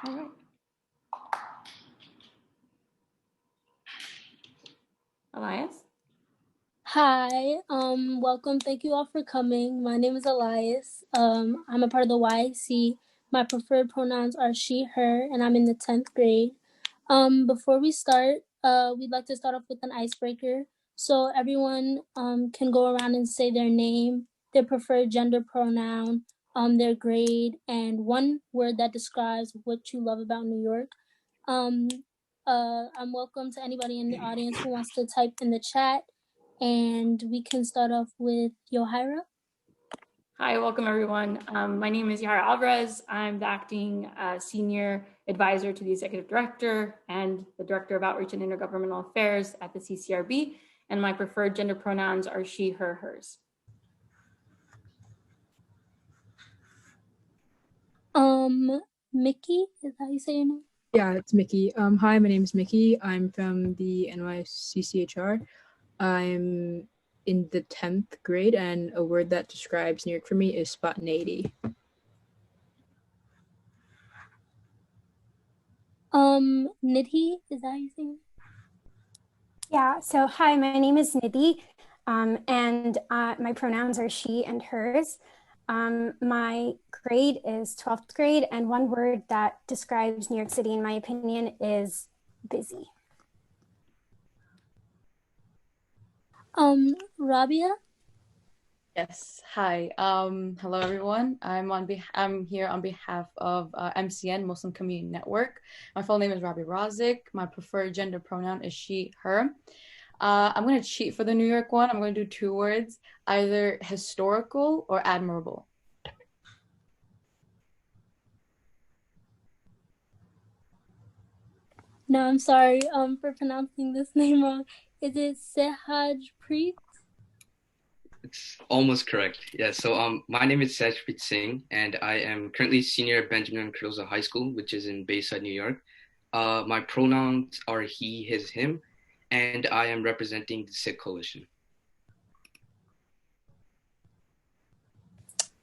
All right. Elias? Hi, welcome. Thank you all for coming. My name is Elias. I'm a part of the YC. My preferred pronouns are she, her, and I'm in the 10th grade. Before we start, we'd like to start off with an icebreaker. So everyone can go around and say their name, their preferred gender pronoun, their grade, and one word that describes what you love about New York. I'm welcome to anybody in the audience who wants to type in the chat. And we can start off with Yohira. Hi, welcome everyone. My name is Yara Alvarez. I'm the acting senior advisor to the executive director and the director of outreach and intergovernmental affairs at the CCRB. And my preferred gender pronouns are she, her, hers. Mickey, is that how you say your name? Yeah, it's Mickey. Hi, my name is Mickey. I'm from the NYCCHR. I'm in the 10th grade, and a word that describes New York for me is spontaneity. Nidhi, is that how you say it? Yeah, so hi, my name is Nidhi, and my pronouns are she and hers. My grade is 12th grade, and one word that describes New York City, in my opinion, is busy. Rabia? Yes. Hi. Hello, everyone. I'm here on behalf of MCN, Muslim Community Network. My full name is Rabia Razik. My preferred gender pronoun is she, her. I'm going to cheat for the New York one. I'm going to do two words, either historical or admirable. No, I'm sorry for pronouncing this name wrong. Is it Sehaj Preet? It's almost correct. Yeah. So my name is Sajpreet Singh, and I am currently senior at Benjamin Cardozo High School, which is in Bayside, New York. My pronouns are he, his, him, and I am representing the Sikh Coalition.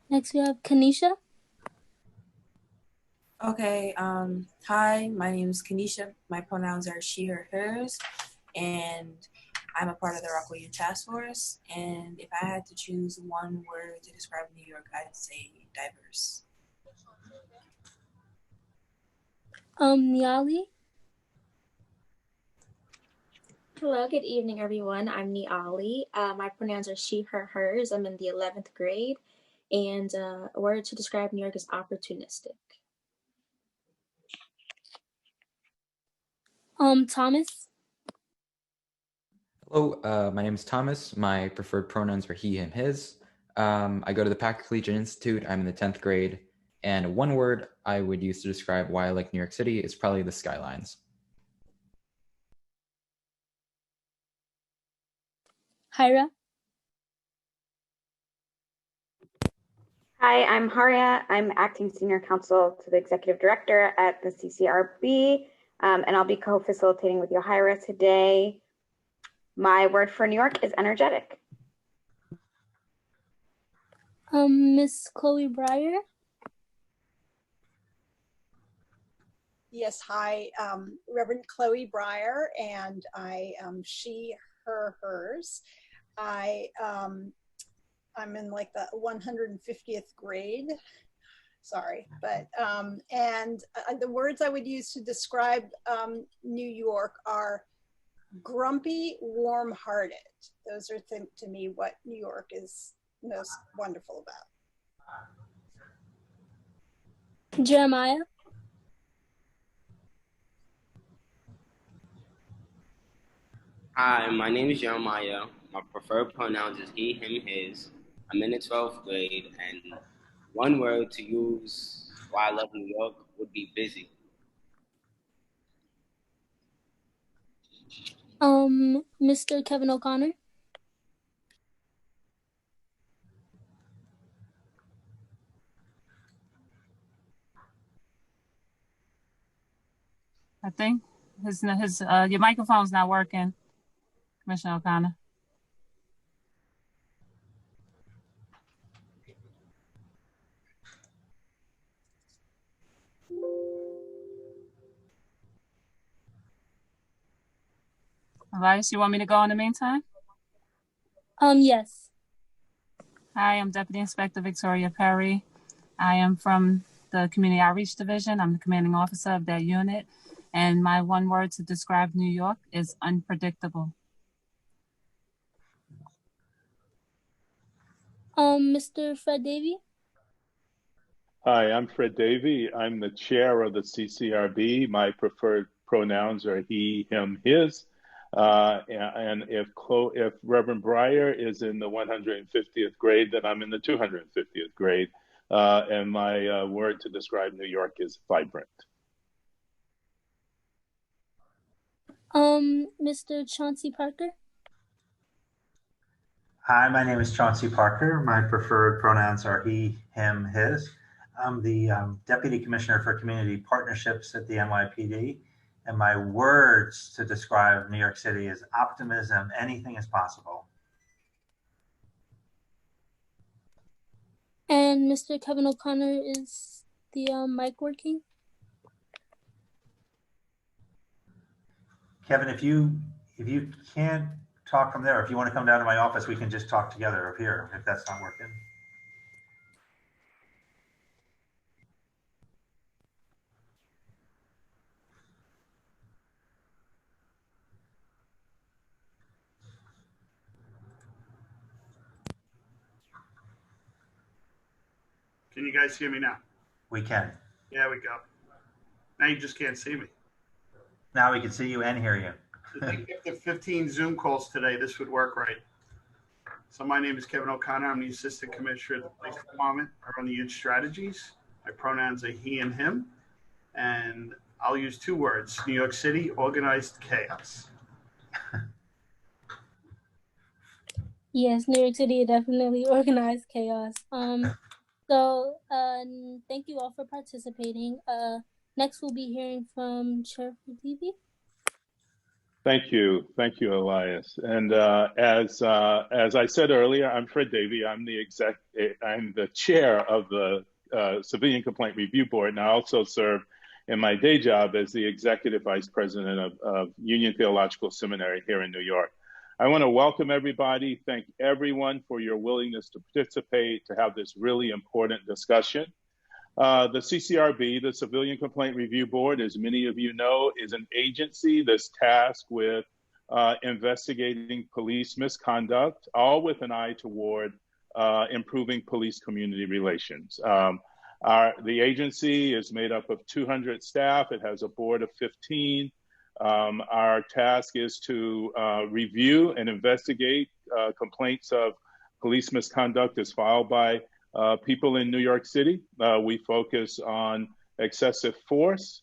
Next we have Kanisha. Okay, hi, my name is Kanisha. My pronouns are she, her, hers, and I'm a part of the Rockaway Youth Task Force. And if I had to choose one word to describe New York, I'd say diverse. Niali. Hello, good evening, everyone. I'm Niali. My pronouns are she, her, hers. I'm in the 11th grade, and a word to describe New York is opportunistic. Thomas. Hello, my name is Thomas. My preferred pronouns are he, him, his. I go to the Packer Collegiate Institute. I'm in the 10th grade. And one word I would use to describe why I like New York City is probably the skylines. Hyra. Hi, I'm Haria. I'm acting senior counsel to the executive director at the CCRB, and I'll be co-facilitating with Yohira today. My word for New York is energetic. Miss Chloe Breyer. Yes, hi, Reverend Chloe Breyer, and I am she, her, hers. I'm in like the 150th grade. Sorry, but and the words I would use to describe New York are grumpy, warm-hearted. Those are to me what New York is most wonderful about. Jeremiah. Hi, my name is Jeremiah. My preferred pronouns is he, him, his. I'm in the 12th grade, and one word to use why I love New York would be busy. Mr. Kevin O'Connor. I think your microphone's not working, Commissioner O'Connor. Elias, you want me to go in the meantime? Yes. Hi, I'm Deputy Inspector Victoria Perry. I am from the Community Outreach Division. I'm the commanding officer of that unit. And my one word to describe New York is unpredictable. Mr. Fred Davey? Hi, I'm Fred Davey. I'm the chair of the CCRB. My preferred pronouns are he, him, his. And if Reverend Breyer is in the 150th grade, then I'm in the 250th grade. And my word to describe New York is vibrant. Mr. Chauncey Parker? Hi, my name is Chauncey Parker. My preferred pronouns are he, him, his. I'm the Deputy Commissioner for Community Partnerships at the NYPD. And my words to describe New York City is optimism. Anything is possible. And Mr. Kevin O'Connor, is the mic working? Kevin, if you can't talk from there, if you want to come down to my office, we can just talk together up here if that's not working. Can you guys hear me now? We can. There we go. Now you just can't see me. Now we can see you and hear you. If you get the 15 Zoom calls today, this would work right. So my name is Kevin O'Connor. I'm the Assistant Commissioner of the Police Department. I run the youth strategies. My pronouns are he and him. And I'll use two words: New York City, organized chaos. Yes, New York City definitely organized chaos. So thank you all for participating. Next we'll be hearing from Chair Fadibi. Thank you, Elias. And as I said earlier, I'm Fred Davey. I'm the chair of the Civilian Complaint Review Board, and I also serve in my day job as the executive vice president of Union Theological Seminary here in New York. I want to welcome everybody. Thank everyone for your willingness to participate, to have this really important discussion. The CCRB, the Civilian Complaint Review Board, as many of you know, is an agency that's tasked with investigating police misconduct, all with an eye toward improving police-community relations. The agency is made up of 200 staff. It has a board of 15. Our task is to review and investigate complaints of police misconduct as filed by people in New York City. We focus on excessive force,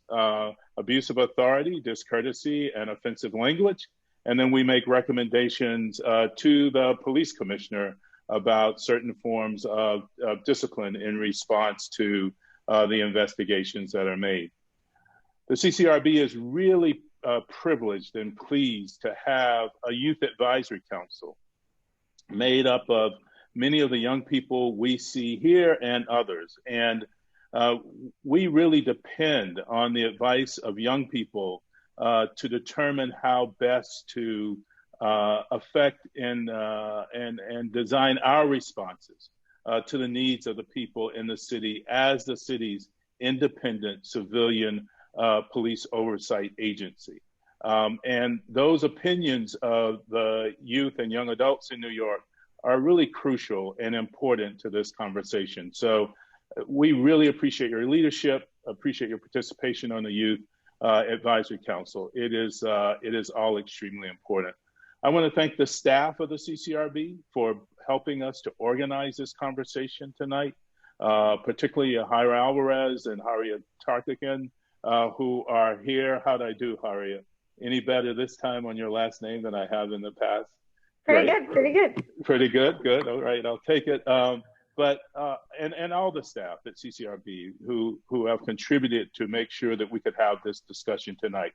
abuse of authority, discourtesy, and offensive language. And then we make recommendations to the police commissioner about certain forms of discipline in response to the investigations that are made. The CCRB is really privileged and pleased to have a youth advisory council made up of many of the young people we see here and others. And we really depend on the advice of young people to determine how best to affect and design our responses to the needs of the people in the city as the city's independent civilian police oversight agency. And those opinions of the youth and young adults in New York are really crucial and important to this conversation. So we really appreciate your leadership, appreciate your participation on the Youth Advisory Council. It is all extremely important. I want to thank the staff of the CCRB for helping us to organize this conversation tonight, particularly Jaira Alvarez and Harriet Tartican, who are here. How'd I do, Harriet? Any better this time on your last name than I have in the past? Pretty good. Pretty good. Good. All right, I'll take it. But all the staff at CCRB who have contributed to make sure that we could have this discussion tonight.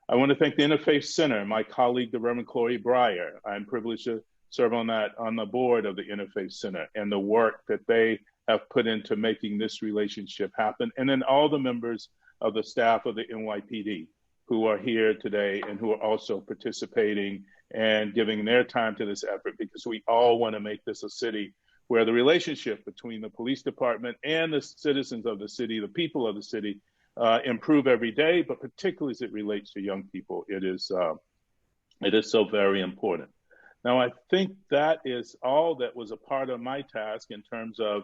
I want to thank the Interfaith Center, my colleague, the Reverend Chloe Breyer. I'm privileged to serve on the board of the Interfaith Center and the work that they have put into making this relationship happen. And then all the members of the staff of the NYPD. who are here today and who are also participating and giving their time to this effort, because we all want to make this a city where the relationship between the police department and the citizens of the city, the people of the city, improve every day, but particularly as it relates to young people, it is so very important. Now, I think that is all that was a part of my task in terms of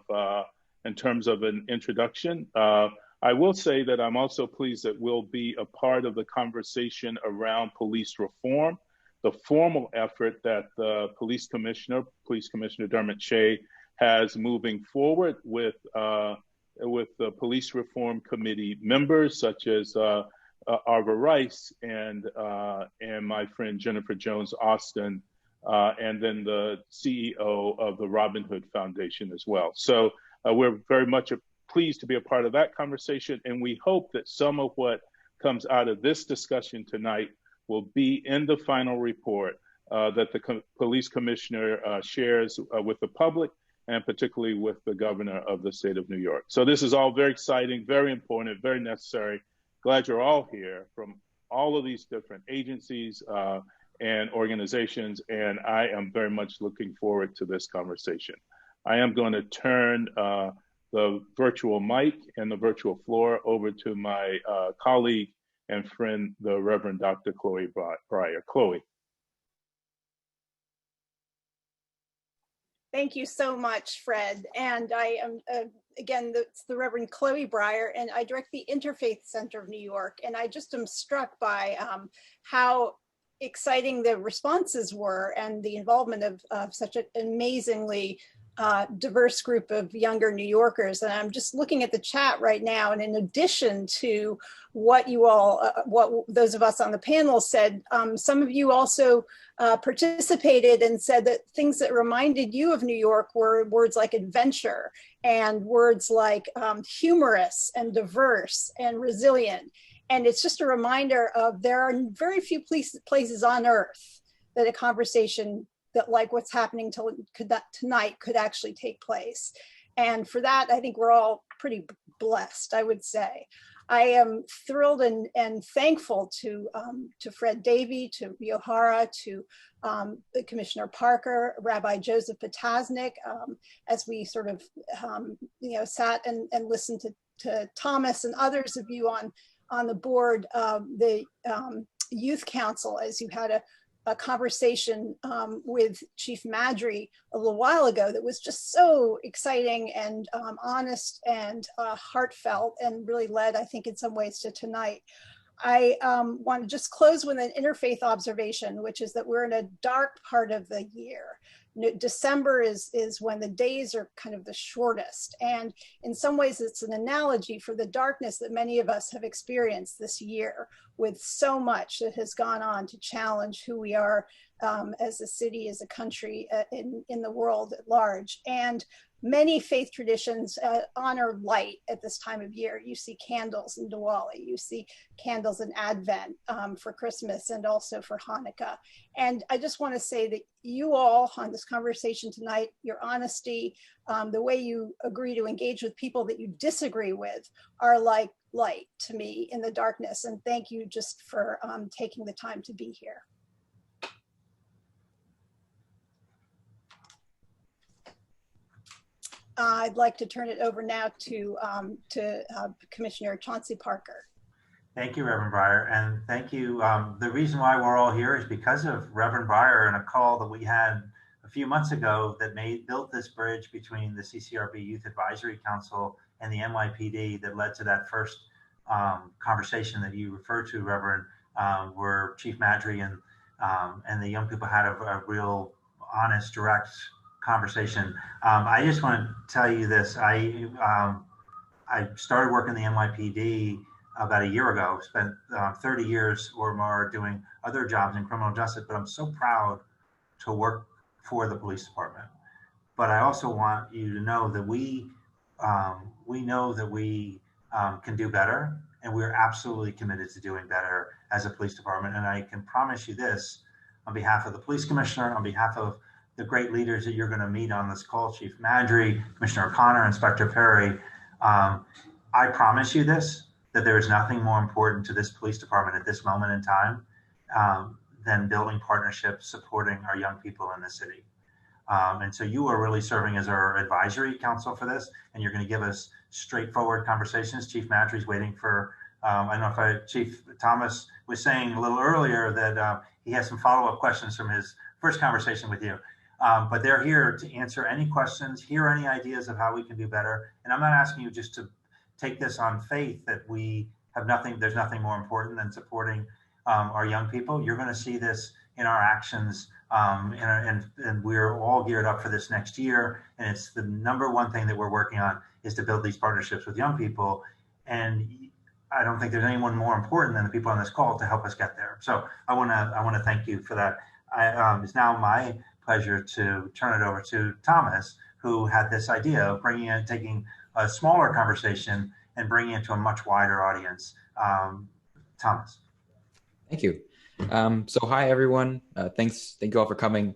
an introduction. I will say that I'm also pleased that we'll be a part of the conversation around police reform, the formal effort that the Police Commissioner Dermot Shea, has moving forward with the Police Reform Committee members such as Arva Rice and my friend Jennifer Jones Austin, and then the CEO of the Robin Hood Foundation as well. So we're very much pleased to be a part of that conversation, and we hope that some of what comes out of this discussion tonight will be in the final report that the police commissioner shares with the public, and particularly with the governor of the state of New York. So this is all very exciting, very important, very necessary. Glad you're all here from all of these different agencies and organizations, and I am very much looking forward to this conversation. I am going to turn the virtual mic and the virtual floor over to my colleague and friend, the Reverend Dr. Chloe Breyer. Chloe. Thank you so much, Fred. And I am, again, it's the Reverend Chloe Breyer, and I direct the Interfaith Center of New York. And I just am struck by how exciting the responses were and the involvement of such an amazingly diverse group of younger New Yorkers. And I'm just looking at the chat right now, and in addition to what you all, what those of us on the panel said, some of you also participated and said that things that reminded you of New York were words like adventure and words like humorous and diverse and resilient. And it's just a reminder of there are very few places on earth that a conversation that like what's happening tonight could actually take place. And for that, I think we're all pretty blessed, I would say. I am thrilled and thankful to Fred Davey, to Yohara, to Commissioner Parker, Rabbi Joseph Potasnik, as we sort of sat and listened to Thomas and others of you on the board, the Youth Council, as you had a conversation with Chief Madry a little while ago that was just so exciting and honest and heartfelt, and really led, I think, in some ways to tonight. I want to just close with an interfaith observation, which is that we're in a dark part of the year. December is when the days are kind of the shortest. And in some ways, it's an analogy for the darkness that many of us have experienced this year, with so much that has gone on to challenge who we are as a city, as a country, in the world at large. And many faith traditions honor light at this time of year. You see candles in Diwali, you see candles in Advent for Christmas, and also for Hanukkah. And I just want to say that you all on this conversation tonight, your honesty, the way you agree to engage with people that you disagree with, are like light to me in the darkness. And thank you just for taking the time to be here. I'd like to turn it over now to Commissioner Chauncey Parker. Thank you, Reverend Breyer, and thank you. The reason why we're all here is because of Reverend Breyer and a call that we had a few months ago that built this bridge between the CCRB Youth Advisory Council and the NYPD that led to that first conversation that you referred to, Reverend, where Chief Madry and the young people had a real honest, direct conversation. I just want to tell you this. I started working in the NYPD about a year ago, spent 30 years or more doing other jobs in criminal justice, but I'm so proud to work for the police department. But I also want you to know that we know that we can do better, and we're absolutely committed to doing better as a police department. And I can promise you this, on behalf of the police commissioner, on behalf of the great leaders that you're going to meet on this call, Chief Madry, Commissioner O'Connor, Inspector Perry, I promise you this, that there is nothing more important to this police department at this moment in time than building partnerships, supporting our young people in the city. And so you are really serving as our advisory council for this, and you're going to give us straightforward conversations. Chief Madry's waiting for, I don't know if Chief Thomas was saying a little earlier that he has some follow-up questions from his first conversation with you. But they're here to answer any questions, hear any ideas of how we can do better. And I'm not asking you just to take this on faith that we have nothing, there's nothing more important than supporting our young people. You're going to see this in our actions, and we're all geared up for this next year. And it's the number one thing that we're working on is to build these partnerships with young people. And I don't think there's anyone more important than the people on this call to help us get there. So I want to thank you for that. It's now my pleasure to turn it over to Thomas, who had this idea of taking a smaller conversation and bringing it to a much wider audience. Thomas. Thank you. So hi, everyone. Thank you all for coming.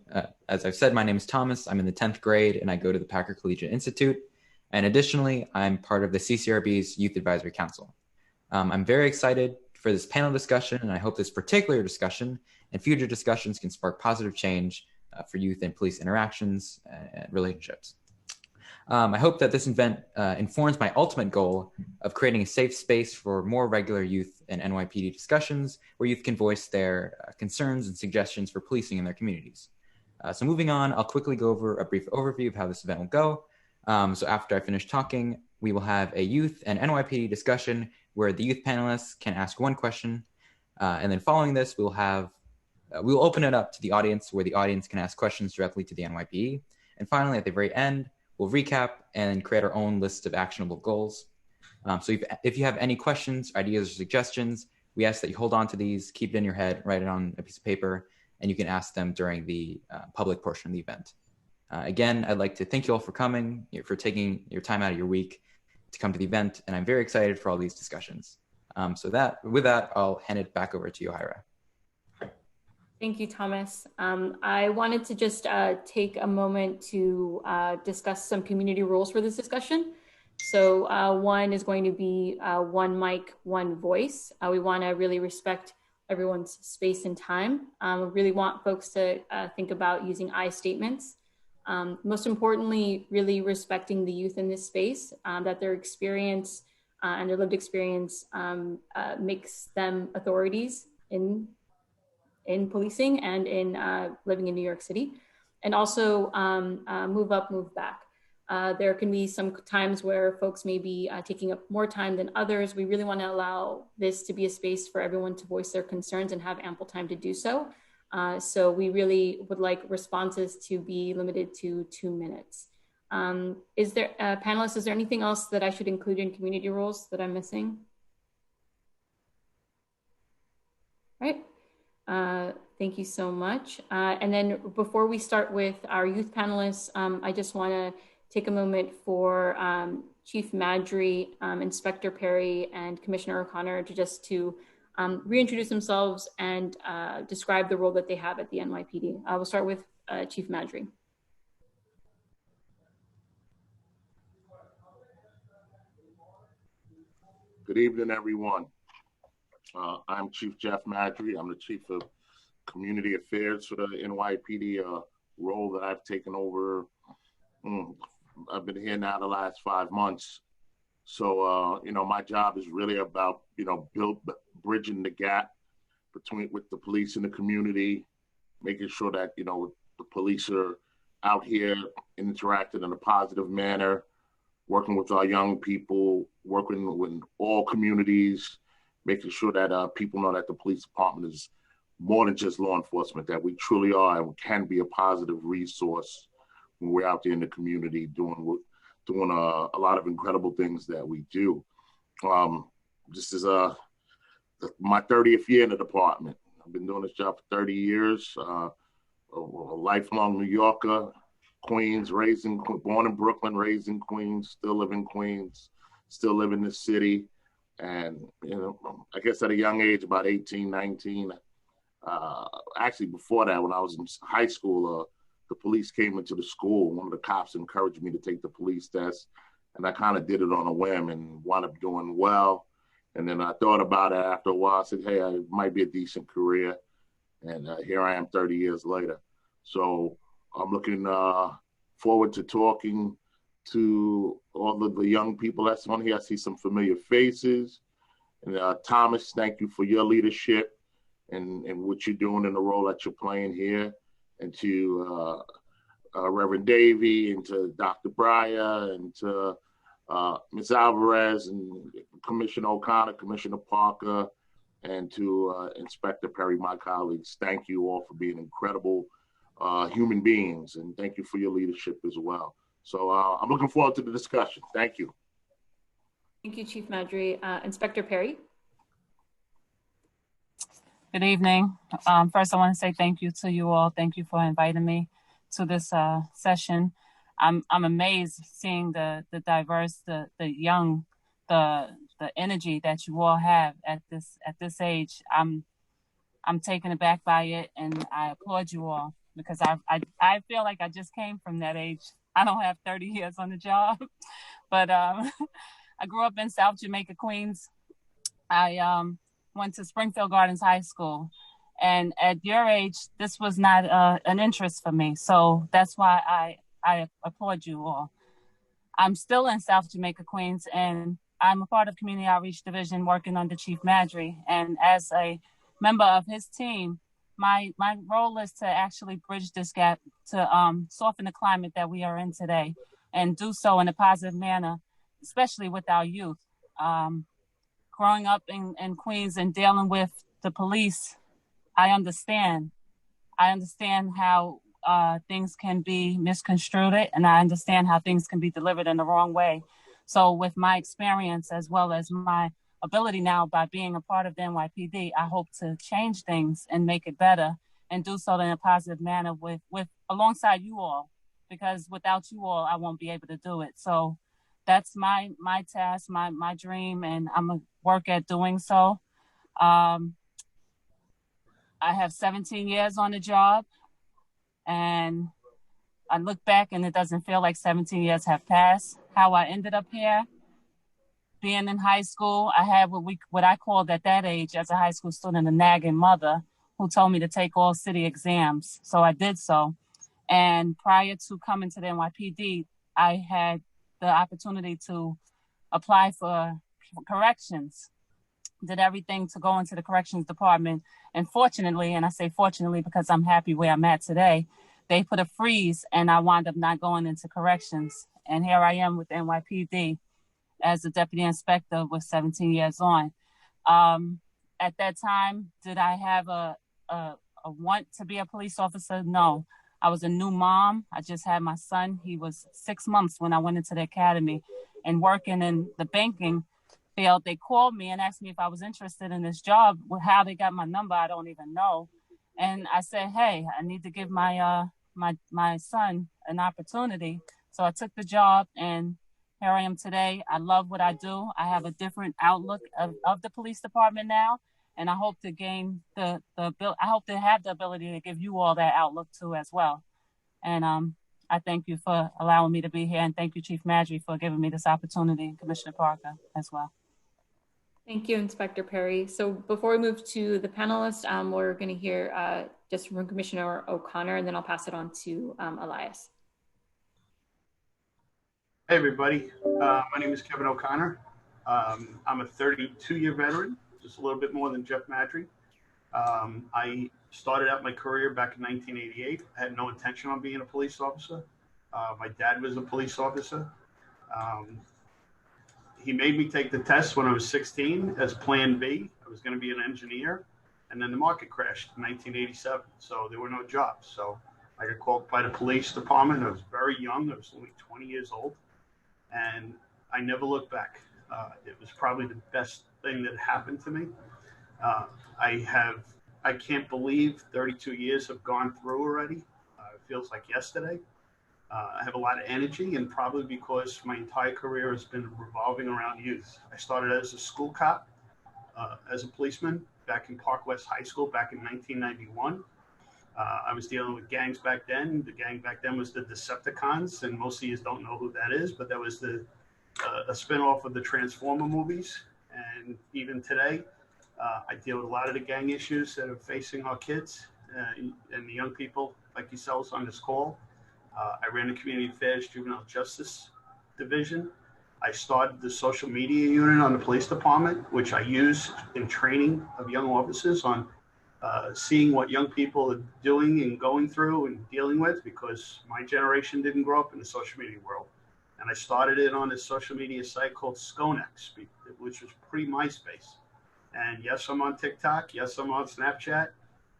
As I've said, my name is Thomas. I'm in the 10th grade, and I go to the Packer Collegiate Institute. And additionally, I'm part of the CCRB's Youth Advisory Council. I'm very excited for this panel discussion, and I hope this particular discussion and future discussions can spark positive change for youth and police interactions and relationships. I hope that this event informs my ultimate goal of creating a safe space for more regular youth and NYPD discussions where youth can voice their concerns and suggestions for policing in their communities. So moving on, I'll quickly go over a brief overview of how this event will go. So after I finish talking, we will have a youth and NYPD discussion where the youth panelists can ask one question. And then following this, we'll open it up to the audience where the audience can ask questions directly to the NYPD. And finally, at the very end, we'll recap and create our own list of actionable goals. So if you have any questions, ideas, or suggestions, we ask that you hold on to these, keep it in your head, write it on a piece of paper, and you can ask them during the public portion of the event. Again, I'd like to thank you all for coming, for taking your time out of your week to come to the event, and I'm very excited for all these discussions. With that, I'll hand it back over to you, Hyra. Thank you, Thomas. I wanted to just take a moment to discuss some community rules for this discussion. So one is going to be one mic, one voice. We want to really respect everyone's space and time. We really want folks to think about using I statements. Most importantly, really respecting the youth in this space, that their experience and their lived experience makes them authorities in policing and in living in New York City, and also move up, move back. There can be some times where folks may be taking up more time than others. We really want to allow this to be a space for everyone to voice their concerns and have ample time to do so. So we really would like responses to be limited to 2 minutes. Panelists, is there anything else that I should include in community rules that I'm missing? All right. Thank you so much. And then before we start with our youth panelists, I just want to take a moment for Chief Madry, Inspector Perry, and Commissioner O'Connor to reintroduce themselves and describe the role that they have at the NYPD. We'll start with Chief Madry. Good evening, everyone. I'm Chief Jeff Madry. I'm the Chief of Community Affairs for the NYPD, role that I've taken over. I've been here now the last 5 months. So, my job is really about, bridging the gap with the police and the community, making sure that, the police are out here interacting in a positive manner, working with our young people, working with all communities, making sure that people know that the police department is more than just law enforcement, that we truly are and can be a positive resource when we're out there in the community doing a lot of incredible things that we do. This is my 30th year in the department. I've been doing this job for 30 years, a lifelong New Yorker, Queens, born in Brooklyn, raised in Queens, still live in Queens, still live in the city. And, I guess at a young age, about 18, 19, actually before that, when I was in high school, the police came into the school. One of the cops encouraged me to take the police test, and I kind of did it on a whim and wound up doing well And then I thought about it after a while. I said, hey, it might be a decent career. And here I am 30 years later. So I'm looking forward to talking to all of the young people that's on here. I see some familiar faces. And Thomas, thank you for your leadership and what you're doing in the role that you're playing here. And to Reverend Davey, and to Dr. Breyer, and to Ms. Alvarez, and Commissioner O'Connor, Commissioner Parker, and to Inspector Perry, my colleagues. Thank you all for being incredible human beings, and thank you for your leadership as well. So I'm looking forward to the discussion. Thank you. Thank you, Chief Madry. Inspector Perry. Good evening. First, I want to say thank you to you all. Thank you for inviting me to this session. I'm amazed seeing the diverse, the young, the energy that you all have at this age. I'm taken aback by it, and I applaud you all because I feel like I just came from that age. I don't have 30 years on the job, but I grew up in South Jamaica, Queens. I went to Springfield Gardens High School, and at your age, this was not an interest for me. So that's why I applaud you all. I'm still in South Jamaica, Queens, and I'm a part of Community Outreach Division working under Chief Madry. And as a member of his team, my role is to actually bridge this gap to soften the climate that we are in today and do so in a positive manner, especially with our youth. Growing up in Queens and dealing with the police, I understand how things can be misconstrued, and I understand how things can be delivered in the wrong way. So with my experience, as well as my ability now by being a part of the NYPD, I hope to change things and make it better and do so in a positive manner with alongside you all, because without you all, I won't be able to do it. So that's my task, my dream, and I'm gonna work at doing so. I have 17 years on the job, and I look back and it doesn't feel like 17 years have passed. How I ended up here, being in high school, I had what I called at that age as a high school student, a nagging mother who told me to take all city exams. So I did so. And prior to coming to the NYPD, I had the opportunity to apply for corrections. Did everything to go into the corrections department. And fortunately, and I say fortunately because I'm happy where I'm at today, they put a freeze and I wound up not going into corrections. And here I am with the NYPD as a deputy inspector with 17 years on. At that time, did I have a want to be a police officer? No. I was a new mom. I just had my son. He was 6 months when I went into the academy, and working in the banking field, they called me and asked me if I was interested in this job. How they got my number, I don't even know. And I said, hey, I need to give my my son an opportunity. So I took the job, and here I am today. I love what I do. I have a different outlook of the police department now, and I hope to gain I hope to have the ability to give you all that outlook too as well. And I thank you for allowing me to be here, and thank you, Chief Madry, for giving me this opportunity, and Commissioner Parker as well. Thank you, Inspector Perry. So before we move to the panelists, we're going to hear just from Commissioner O'Connor, and then I'll pass it on to Elias. Hey, everybody. My name is Kevin O'Connor. I'm a 32-year veteran, just a little bit more than Jeff Madry. I started out my career back in 1988. I had no intention on being a police officer. My dad was a police officer. He made me take the test when I was 16 as Plan B. I was going to be an engineer, and then the market crashed in 1987, so there were no jobs. So I got called by the police department. I was very young. I was only 20 years old, and I never looked back. It was probably the best thing that happened to me. I can't believe 32 years have gone through already. It feels like yesterday. I have a lot of energy, and probably because my entire career has been revolving around youth. I started as a school cop, as a policeman back in Park West High School back in 1991. I was dealing with gangs back then. The gang back then was the Decepticons, and most of you don't know who that is, but that was a spinoff of the Transformer movies. And even today, I deal with a lot of the gang issues that are facing our kids and the young people like yourselves on this call. I ran the Community Affairs Juvenile Justice Division. I started the social media unit on the police department, which I use in training of young officers on seeing what young people are doing and going through and dealing with, because my generation didn't grow up in the social media world. And I started it on a social media site called Skonex, which was pre-MySpace. And yes, I'm on TikTok. Yes, I'm on Snapchat.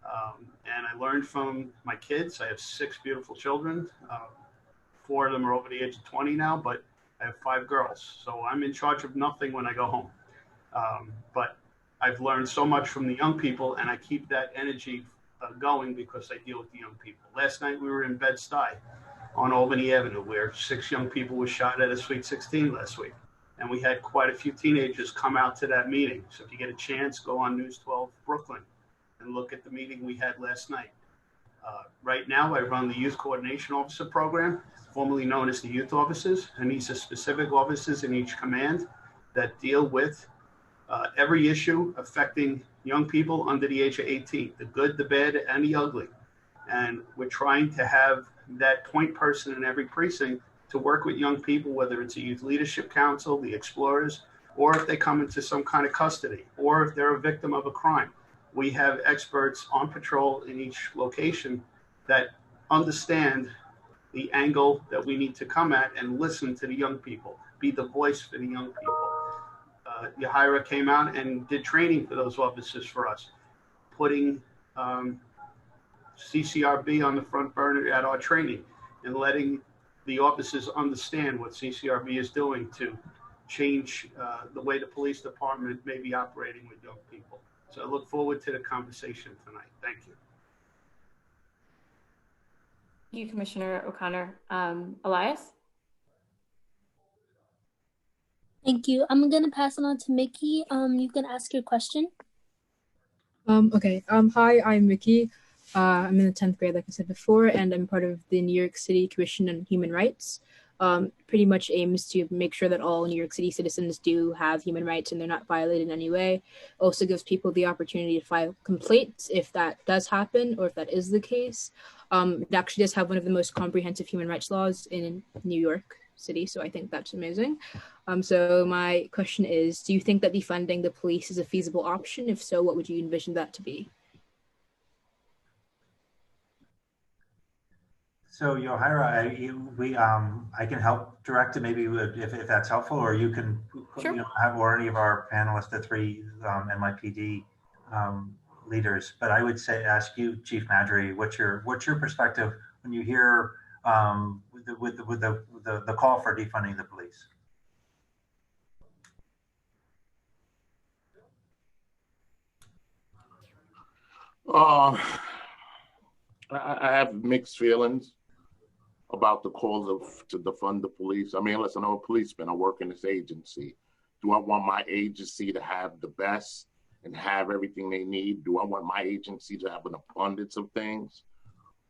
And I learned from my kids. I have 6 beautiful children. 4 of them are over the age of 20 now, but I have 5 girls. So I'm in charge of nothing when I go home. But I've learned so much from the young people, and I keep that energy going because I deal with the young people. Last night we were in Bed-Stuy on Albany Avenue, where 6 young people were shot at a Sweet 16 last week. And we had quite a few teenagers come out to that meeting. So if you get a chance, go on News 12 Brooklyn and look at the meeting we had last night. Right now, I run the Youth Coordination Officer Program, formerly known as the Youth Officers, and these are specific officers in each command that deal with every issue affecting young people under the age of 18, the good, the bad, and the ugly. And we're trying to have that point person in every precinct to work with young people, whether it's a youth leadership council, the Explorers, or if they come into some kind of custody, or if they're a victim of a crime. We have experts on patrol in each location that understand the angle that we need to come at and listen to the young people, be the voice for the young people. Yahira came out and did training for those officers for us, putting CCRB on the front burner at our training and letting the officers understand what CCRB is doing to change the way the police department may be operating with young people. So I look forward to the conversation tonight. Thank you. Thank you, Commissioner O'Connor. Elias? Thank you. I'm gonna pass it on to Mickey. You can ask your question. Okay. Hi, I'm Mickey. I'm in the 10th grade, like I said before, and I'm part of the New York City Commission on Human Rights. Pretty much aims to make sure that all New York City citizens do have human rights and they're not violated in any way. Also gives people the opportunity to file complaints if that does happen or if that is the case. It actually does have one of the most comprehensive human rights laws in New York City, so I think that's amazing. So my question is, do you think that defunding the police is a feasible option? If so, what would you envision that to be? So Yohira, I can help direct it maybe if that's helpful, or you can Sure. have, or any of our panelists, the 3 NYPD leaders. But I would say ask you, Chief Madry, what's your perspective when you hear with the call for defunding the police? I have mixed feelings about the calls to defund the police. I mean, listen, I'm a policeman. I work in this agency. Do I want my agency to have the best and have everything they need? Do I want my agency to have an abundance of things?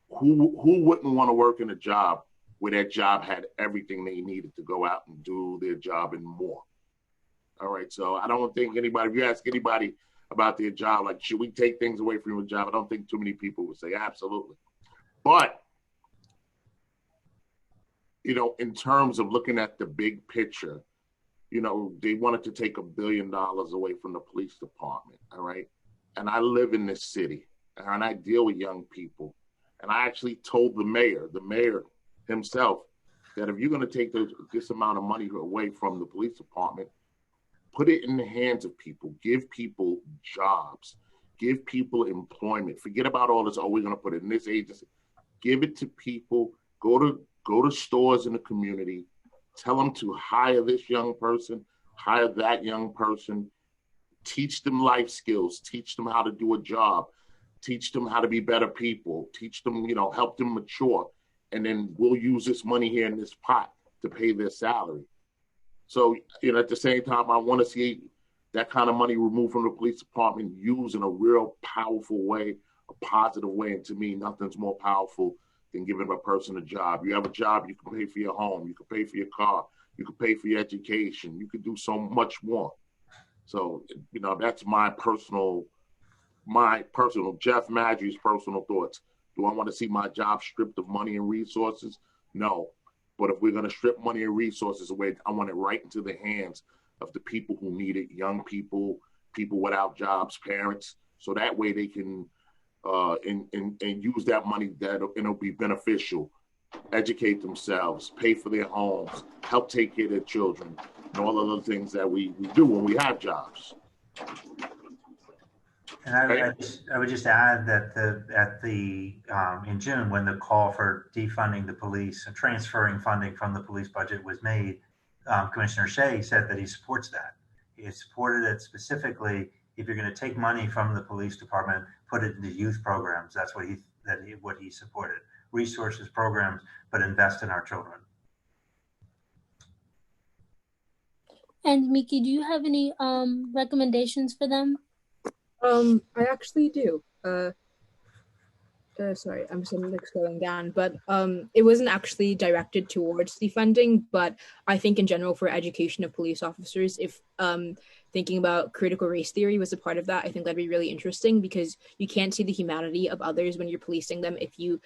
Who wouldn't want to work in a job where that job had everything they needed to go out and do their job and more? All right, so I don't think anybody, if you ask anybody about their job, like, should we take things away from your job? I don't think too many people would say absolutely. But, you know, in terms of looking at the big picture, you know, they wanted to take $1 billion away from the police department, all right? And I live in this city, and I deal with young people. And I actually told the mayor himself, that if you're going to take this amount of money away from the police department, put it in the hands of people, give people jobs, give people employment. Forget about all this, oh, we're going to put it in this agency. Give it to people, go to stores in the community, tell them to hire this young person, hire that young person, teach them life skills, teach them how to do a job, teach them how to be better people, teach them, you know, help them mature. And then we'll use this money here in this pot to pay their salary. So, you know, at the same time, I want to see that kind of money removed from the police department used in a real powerful way, a positive way. And to me, nothing's more powerful than giving a person a job. You have a job, you can pay for your home, you can pay for your car, you can pay for your education, you can do so much more. So, that's my personal Jeff Madry's personal thoughts. Do I want to see my job stripped of money and resources? No. But if we're going to strip money and resources away, I want it right into the hands of the people who need it, young people, people without jobs, parents, so that way they can and use that money that it'll be beneficial, educate themselves, pay for their homes, help take care of their children, and all of the things that we do when we have jobs. And I would just add that in June, when the call for defunding the police and transferring funding from the police budget was made, Commissioner Shea said that he supports that. He supported it specifically. If you're going to take money from the police department, put it into youth programs. That's what he supported. Resources, programs, but invest in our children. And Miki, do you have any recommendations for them? I actually do. Sorry, I'm scrolling down, but it wasn't actually directed towards defunding, but I think in general for education of police officers, if thinking about critical race theory was a part of that, I think that'd be really interesting, because you can't see the humanity of others when you're policing them if you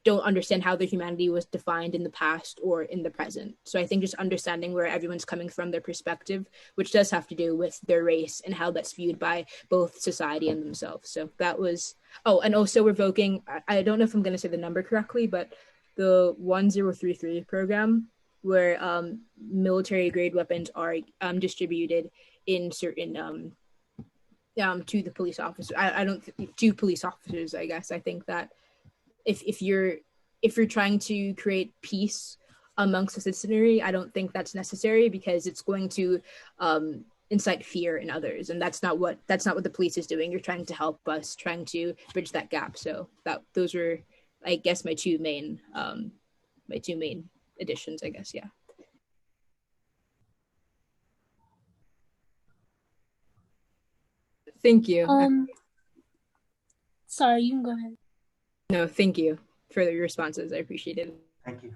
don't understand how their humanity was defined in the past or in the present. So I think just understanding where everyone's coming from, their perspective, which does have to do with their race and how that's viewed by both society and themselves. So that was, and also revoking, I don't know if I'm going to say the number correctly, but the 1033 program, where military grade weapons are distributed in certain to the police officer. To police officers, I guess. I think that if you're trying to create peace amongst the citizenry, I don't think that's necessary, because it's going to incite fear in others, and that's not what the police is doing. You're trying to help us, trying to bridge that gap. So those were, I guess, my two main additions, I guess. Yeah. Thank you. Sorry, you can go ahead. No, thank you for your responses. I appreciate it. Thank you.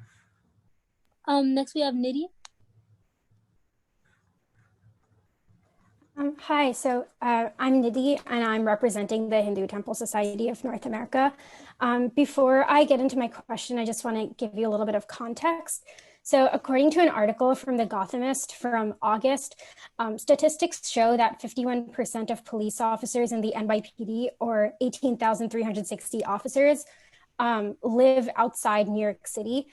Next we have Nidhi. Hi, so I'm Nidhi, and I'm representing the Hindu Temple Society of North America. Before I get into my question, I just want to give you a little bit of context. So according to an article from The Gothamist from August, statistics show that 51% of police officers in the NYPD, or 18,360 officers, live outside New York City.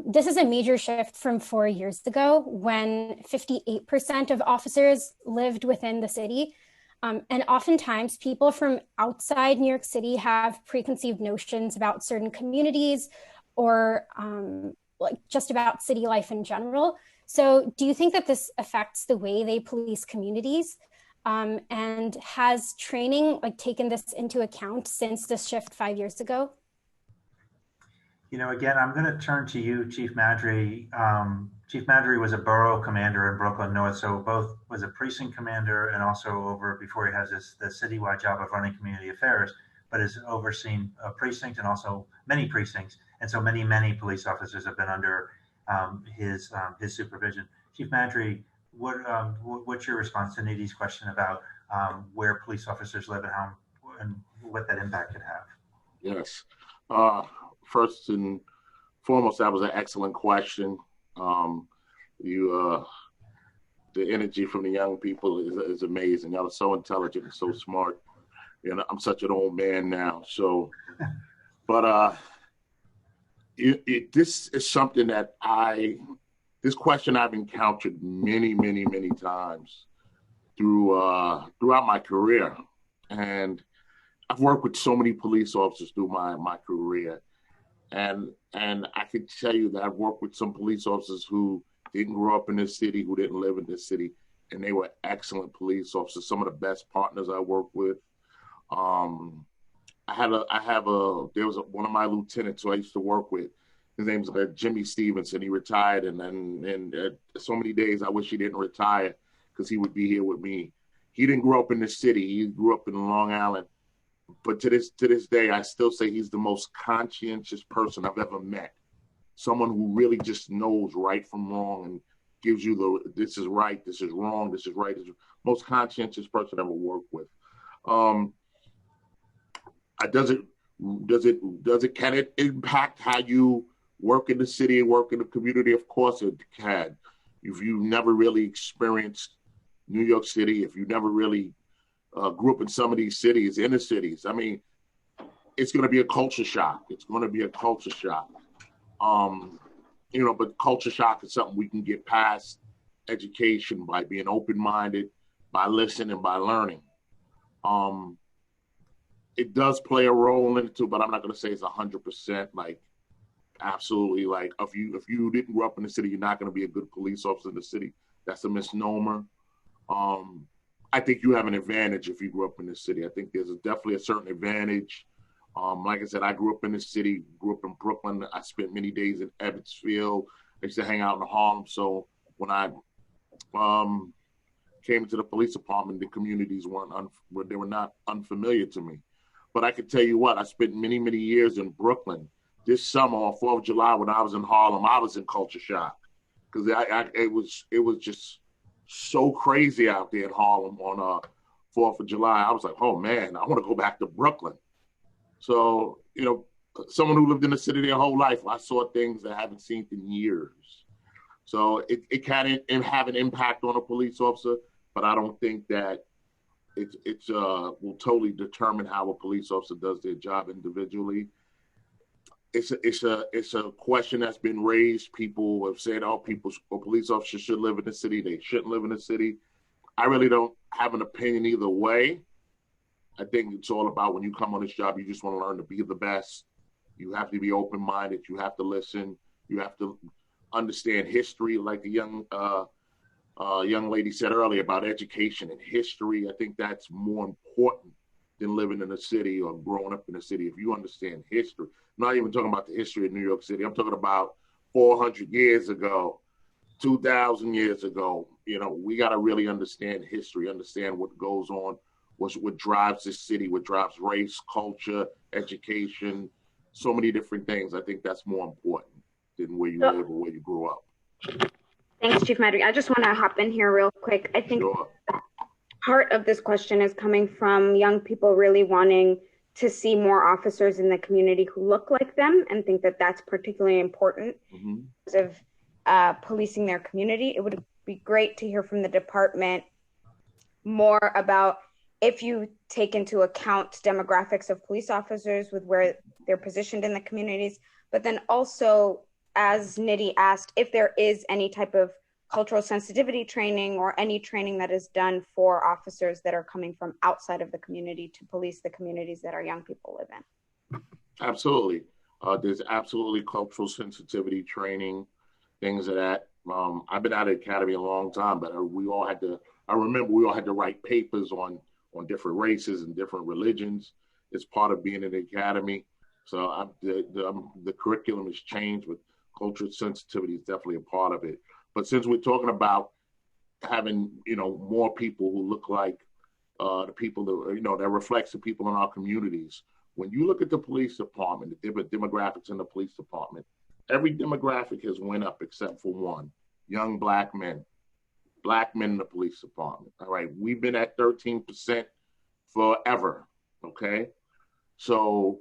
This is a major shift from 4 years ago, when 58% of officers lived within the city. And oftentimes people from outside New York City have preconceived notions about certain communities, or like just about city life in general. So do you think that this affects the way they police communities? And has training taken this into account since this shift 5 years ago? Again, I'm going to turn to you, Chief Madry. Chief Madry was a borough commander in Brooklyn North, so both was a precinct commander and also before he has the citywide job of running community affairs, but has overseen a precinct and also many precincts. And so many police officers have been under his supervision. Chief Madry, what's your response to Nidhi's question about where police officers live and what that impact could have? Yes. First and foremost, that was an excellent question. The energy from the young people is amazing. Y'all are so intelligent and so smart. I'm such an old man now. So, but this is something that this question I've encountered many times throughout my career, and I've worked with so many police officers through my career. And I can tell you that I've worked with some police officers who didn't grow up in this city, who didn't live in this city, and they were excellent police officers. Some of the best partners I worked with. There was one of my lieutenants who I used to work with. His name's Jimmy Stevenson. He retired, and so many days I wish he didn't retire, because he would be here with me. He didn't grow up in this city. He grew up in Long Island. But to this day, I still say he's the most conscientious person I've ever met. Someone who really just knows right from wrong gives you this is right, this is wrong, this is right. This is most conscientious person I ever worked with. Can it impact how you work in the city and work in the community? Of course it can. If you never really experienced New York City, if you never really grew up in some of these cities, inner cities, I mean, it's going to be a culture shock. It's going to be a culture shock. But culture shock is something we can get past education by being open-minded, by listening, by learning. It does play a role in it too, but I'm not going to say it's 100%. Like, absolutely. Like, if you didn't grow up in the city, you're not going to be a good police officer in the city. That's a misnomer. I think you have an advantage if you grew up in the city. I think there's definitely a certain advantage. Like I said, I grew up in the city, grew up in Brooklyn. I spent many days in Evansville. I used to hang out in Harlem. So when I came into the police department, the communities they were not unfamiliar to me. But I can tell you what, I spent many, many years in Brooklyn. This summer on 4th of July, when I was in Harlem, I was in culture shock because it was just so crazy out there in Harlem on 4th of July. I was like, oh man, I want to go back to Brooklyn. So, someone who lived in the city their whole life, I saw things that I haven't seen in years. So it can have an impact on a police officer, but I don't think that it will totally determine how a police officer does their job individually. It's a question that's been raised. People have said, police officers should live in the city. They shouldn't live in the city. I really don't have an opinion either way. I think it's all about when you come on this job, you just want to learn to be the best. You have to be open-minded. You have to listen. You have to understand history, like the young lady said earlier about education and history. I think that's more important than living in a city or growing up in a city. If you understand history, I'm not even talking about the history of New York City. I'm talking about 400 years ago, 2,000 years ago. We got to really understand history, understand what goes on, what drives this city, what drives race, culture, education, so many different things. I think that's more important than where you live or where you grew up. Thanks, Chief Madry. I just want to hop in here real quick. I think part of this question is coming from young people really wanting to see more officers in the community who look like them and think that that's particularly important in terms of policing their community. It would be great to hear from the department more about if you take into account demographics of police officers with where they're positioned in the communities, but then also, as Nidhi asked, if there is any type of cultural sensitivity training or any training that is done for officers that are coming from outside of the community to police the communities that our young people live in. Absolutely. There's absolutely cultural sensitivity training, things of that. I've been out of the academy a long time, but I remember we all had to write papers on different races and different religions. It's part of being in the academy. So the curriculum has changed, with cultural sensitivity is definitely a part of it. But since we're talking about having, more people who look like the people that, that reflects the people in our communities, when you look at the police department, the demographics in the police department, every demographic has went up except for one: young black men in the police department. All right. We've been at 13% forever. Okay. So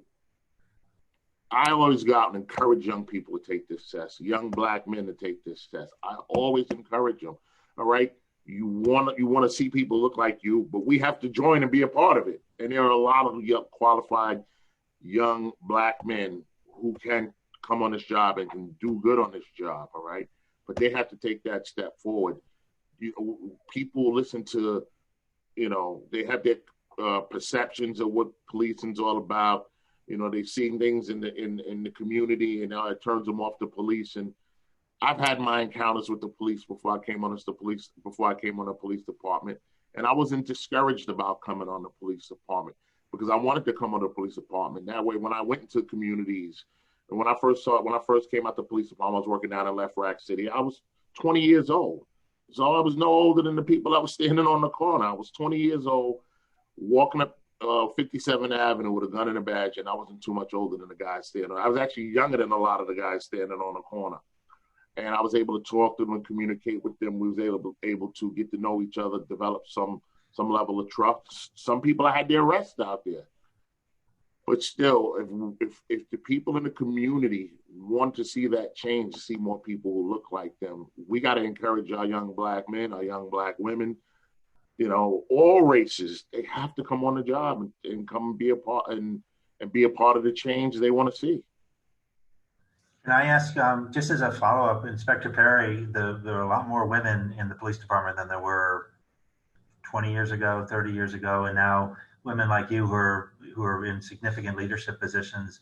I always go out and encourage young people to take this test, young black men to take this test. I always encourage them. All right. You want to see people look like you, but we have to join and be a part of it. And there are a lot of young, qualified young black men who can come on this job and can do good on this job. All right. But they have to take that step forward. People listen to, they have their perceptions of what policing's all about. They've seen things in the community, and it turns them off to police. And I've had my encounters with the police before I came on the police department, and I wasn't discouraged about coming on the police department because I wanted to come on the police department. That way, when I went into communities, and when I first came out the police department, I was working down in Left Rack City. I was 20 years old, so I was no older than the people that was standing on the corner. I was 20 years old, walking up 57th Avenue with a gun and a badge, and I wasn't too much older than the guys standing. I was actually younger than a lot of the guys standing on the corner. and I was able to talk to them and communicate with them. We was able to get to know each other, develop some level of trust. Some people had their arrest out there. But still, if the people in the community want to see that change, to see more people who look like them, we got to encourage our young Black men, our young Black women, all races. They have to come on the job and come and be a part and be a part of the change they want to see. Can I ask, just as a follow-up, Inspector Perry, there are a lot more women in the police department than there were 20 years ago, 30 years ago, and now women like you who are in significant leadership positions.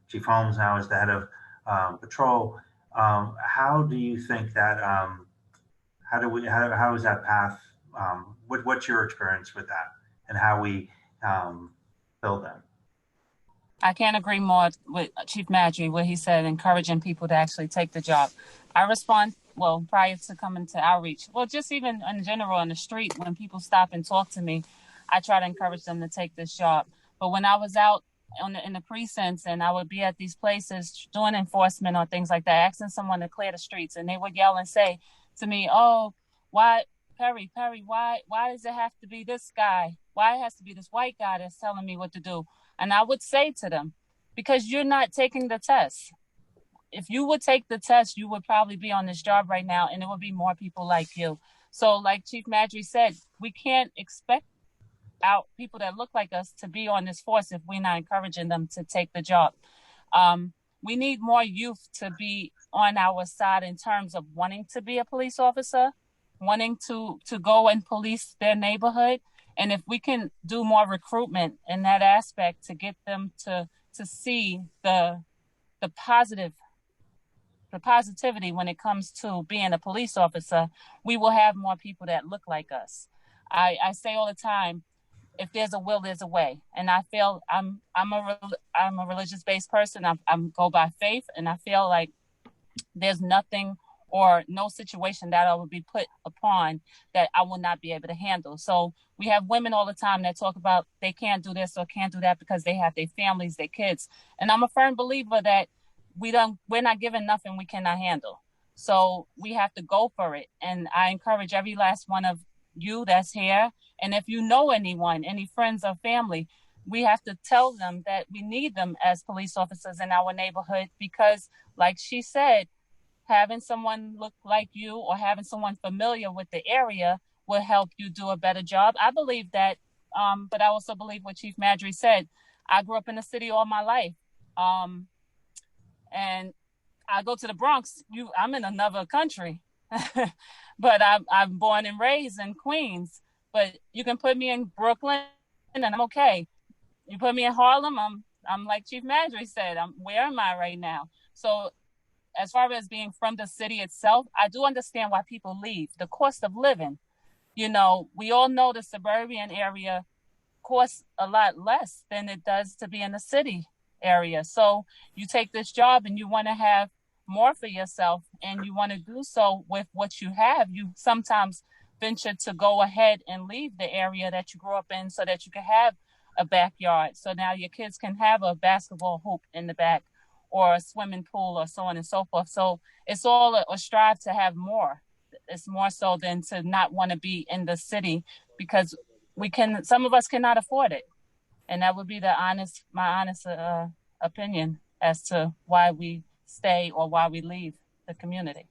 Chief Holmes now is the head of patrol. How do you think that? How is that path? What's your experience with that, and how we build them? I can't agree more with Chief Madry, where he said encouraging people to actually take the job. I respond, well, prior to coming to outreach, well, just even in general in the street, when people stop and talk to me, I try to encourage them to take this job. But when I was out in the precincts and I would be at these places doing enforcement or things like that, asking someone to clear the streets, and they would yell and say to me, oh, why, Perry, why does it have to be this guy? Why it has to be this white guy that's telling me what to do? And I would say to them, because you're not taking the test. If you would take the test, you would probably be on this job right now, and it would be more people like you. So like Chief Madry said, we can't expect out people that look like us to be on this force if we're not encouraging them to take the job. We need more youth to be on our side in terms of wanting to be a police officer, wanting to go and police their neighborhood. And if we can do more recruitment in that aspect to get them to see the positivity when it comes to being a police officer, we will have more people that look like us. I say all the time, if there's a will, there's a way. And I feel I'm a religious-based person. I go by faith, and I feel like there's nothing or no situation that I would be put upon that I will not be able to handle. So we have women all the time that talk about they can't do this or can't do that because they have their families, their kids. And I'm a firm believer that we're not given nothing we cannot handle. So we have to go for it. And I encourage every last one of you that's here. And if you know anyone, any friends or family, we have to tell them that we need them as police officers in our neighborhood, because like she said, having someone look like you or having someone familiar with the area will help you do a better job. I believe that, but I also believe what Chief Madry said. I grew up in the city all my life. And I go to the Bronx, I'm in another country, but I'm born and raised in Queens. But you can put me in Brooklyn and I'm okay. You put me in Harlem, I'm like Chief Madry said, where am I right now? So as far as being from the city itself, I do understand why people leave. The cost of living, we all know the suburban area costs a lot less than it does to be in the city area. So you take this job and you want to have more for yourself, and you want to do so with what you have. You sometimes venture to go ahead and leave the area that you grew up in so that you can have a backyard. So now your kids can have a basketball hoop in the back or a swimming pool or so on and so forth. So it's all a strive to have more. It's more so than to not want to be in the city, because some of us cannot afford it. And that would be my honest opinion as to why we stay or why we leave the community.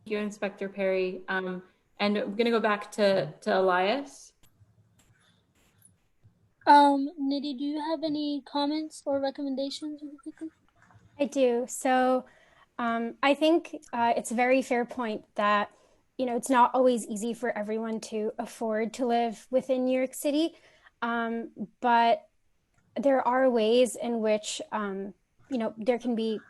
Thank you, Inspector Perry. And I'm going to go back to Elias. Nidhi, do you have any comments or recommendations? I do. So I think it's a very fair point that, it's not always easy for everyone to afford to live within New York City. But there are ways in which, there can be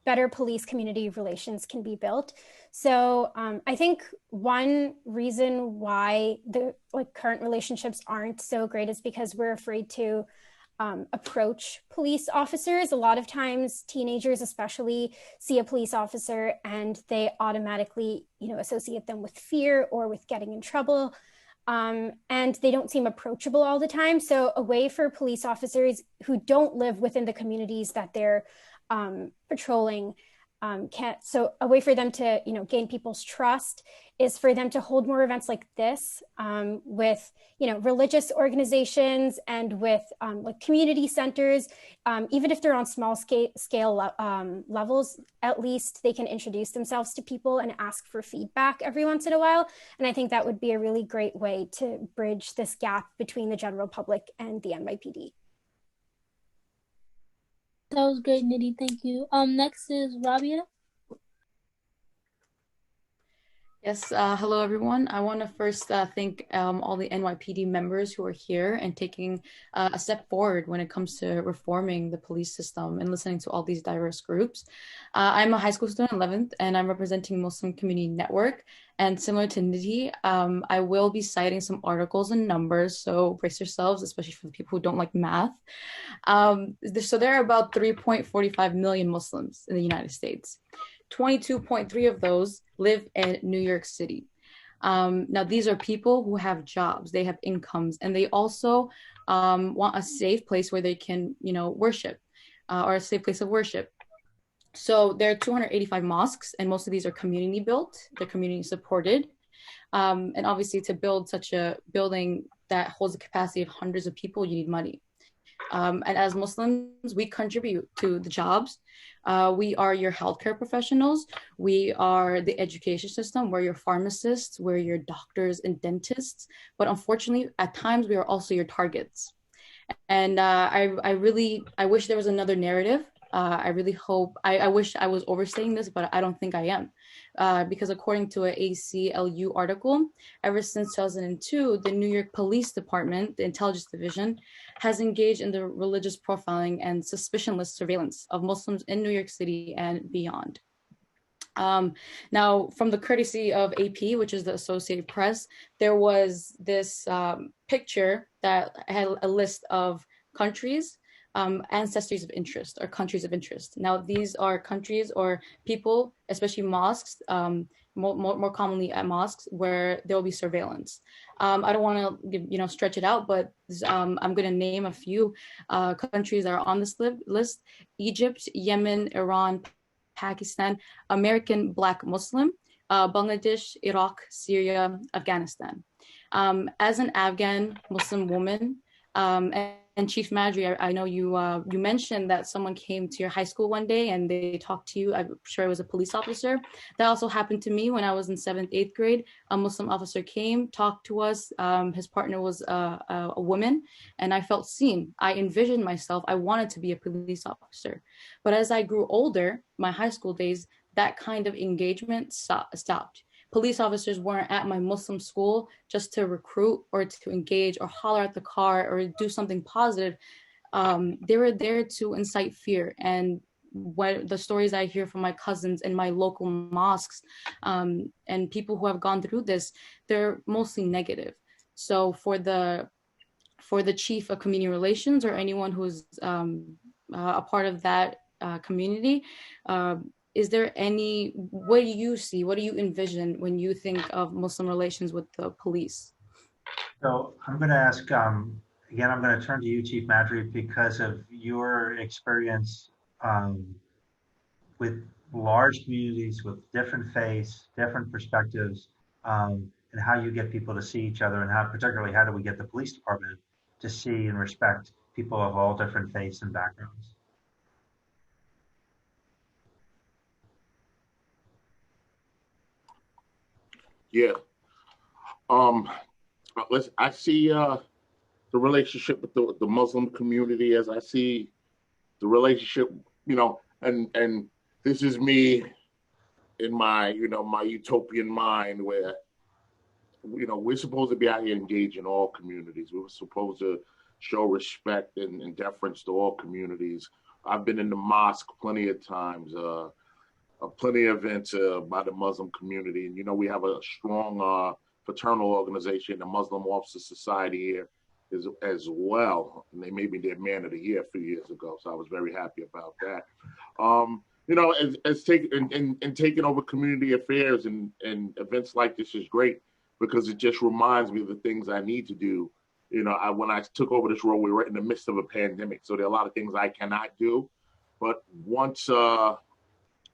better police community relations can be built. So I think one reason why the current relationships aren't so great is because we're afraid to approach police officers. A lot of times teenagers especially see a police officer and they automatically, associate them with fear or with getting in trouble. And they don't seem approachable all the time. So a way for police officers who don't live within the communities that they're patrolling so a way for them to, gain people's trust is for them to hold more events like this with, religious organizations and with like community centers. Even if they're on small scale levels, at least they can introduce themselves to people and ask for feedback every once in a while. And I think that would be a really great way to bridge this gap between the general public and the NYPD. That was great, Nidhi. Thank you. Next is Rabia. Yes, hello everyone. I want to first thank all the NYPD members who are here and taking a step forward when it comes to reforming the police system and listening to all these diverse groups. I'm a high school student, 11th, and I'm representing Muslim Community Network. And similar to Nidhi, I will be citing some articles and numbers, so brace yourselves, especially for the people who don't like math. So there are about 3.45 million Muslims in the United States. 22.3 of those live in New York City. Now, these are people who have jobs, they have incomes, and they also want a safe place where they can, worship or a safe place of worship. So there are 285 mosques, and most of these are community built, they're community supported. And obviously to build such a building that holds a capacity of hundreds of people, you need money. And as Muslims, we contribute to the jobs. We are your healthcare professionals. We are the education system. We're your pharmacists. We're your doctors and dentists. But unfortunately, at times, we are also your targets. And I wish there was another narrative. I really hope, I wish I was overstating this, but I don't think I am. Because according to an ACLU article, ever since 2002, the New York Police Department, the Intelligence Division, has engaged in the religious profiling and suspicionless surveillance of Muslims in New York City and beyond. Now, from the courtesy of AP, which is the Associated Press, there was this picture that had a list of countries, ancestries of interest, or countries of interest. Now, these are countries or people, especially mosques, more commonly at mosques, where there will be surveillance. I don't want to, stretch it out, but I'm going to name a few countries that are on this list: Egypt, Yemen, Iran, Pakistan, American Black Muslim, Bangladesh, Iraq, Syria, Afghanistan. As an Afghan Muslim woman, and Chief Madri, I know you mentioned that someone came to your high school one day and they talked to you. I'm sure it was a police officer. That also happened to me when I was in 7th, 8th grade. A Muslim officer came, talked to us. His partner was a woman, and I felt seen. I envisioned myself. I wanted to be a police officer. But as I grew older, my high school days, that kind of engagement stopped. Police officers weren't at my Muslim school just to recruit or to engage or holler at the car or do something positive. They were there to incite fear. And what the stories I hear from my cousins in my local mosques and people who have gone through this, they're mostly negative. So for the chief of community relations or anyone who's a part of that community, is there what do you see, what do you envision when you think of Muslim relations with the police? So I'm going to ask, again, I'm going to turn to you, Chief Madri, because of your experience with large communities with different faiths, different perspectives, and how you get people to see each other, and particularly how do we get the police department to see and respect people of all different faiths and backgrounds? Yeah. I see the relationship with the Muslim community as I see the relationship, and this is me in my, my utopian mind where, we're supposed to be out here engaging all communities. We're supposed to show respect and deference to all communities. I've been in the mosque plenty of times, plenty of events by the Muslim community. And, we have a strong fraternal organization, the Muslim Officer Society here as well. And they made me their Man of the Year a few years ago. So I was very happy about that. As taking over community affairs and events like this is great because it just reminds me of the things I need to do. When I took over this role, we were in the midst of a pandemic. So there are a lot of things I cannot do. But once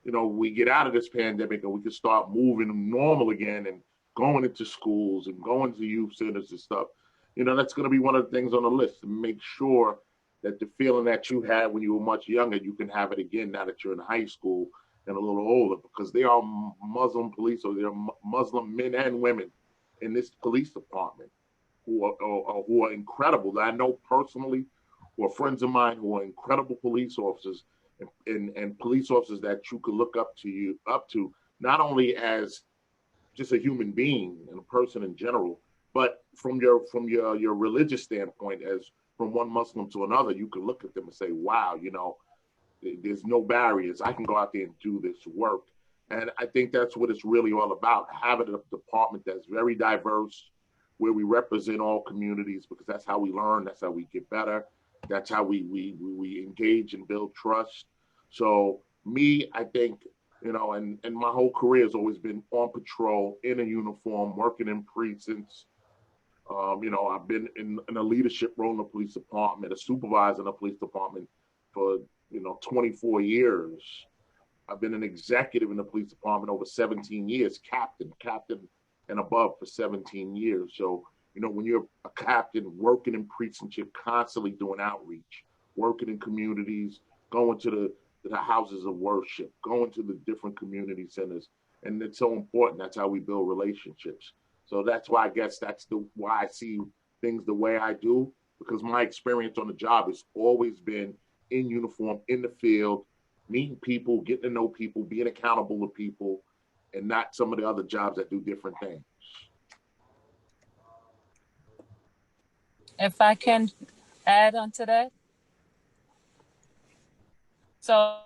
we get out of this pandemic and we can start moving normal again and going into schools and going to youth centers and stuff, that's going to be one of the things on the list to make sure that the feeling that you had when you were much younger, you can have it again now that you're in high school and a little older, because there are Muslim police, or there are Muslim men and women in this police department who are incredible, that I know personally, who are friends of mine, who are incredible police officers, and police officers that you could look up to, not only as just a human being and a person in general, but from your religious standpoint, as from one Muslim to another, you could look at them and say, wow, there's no barriers. I can go out there and do this work. And I think that's what it's really all about, having a department that's very diverse, where we represent all communities, because that's how we learn, that's how we get better, that's how we engage and build trust. So me, I think, and my whole career has always been on patrol, in a uniform, working in precincts. I've been in a leadership role in the police department, a supervisor in the police department for 24 years. I've been an executive in the police department over 17 years, captain and above for 17 years. So, when you're a captain working in precincts, you're constantly doing outreach, working in communities, going to the houses of worship, going to the different community centers. And it's so important. That's how we build relationships. So that's why I guess why I see things the way I do, because my experience on the job has always been in uniform, in the field, meeting people, getting to know people, being accountable to people, and not some of the other jobs that do different things. If I can add on to that. So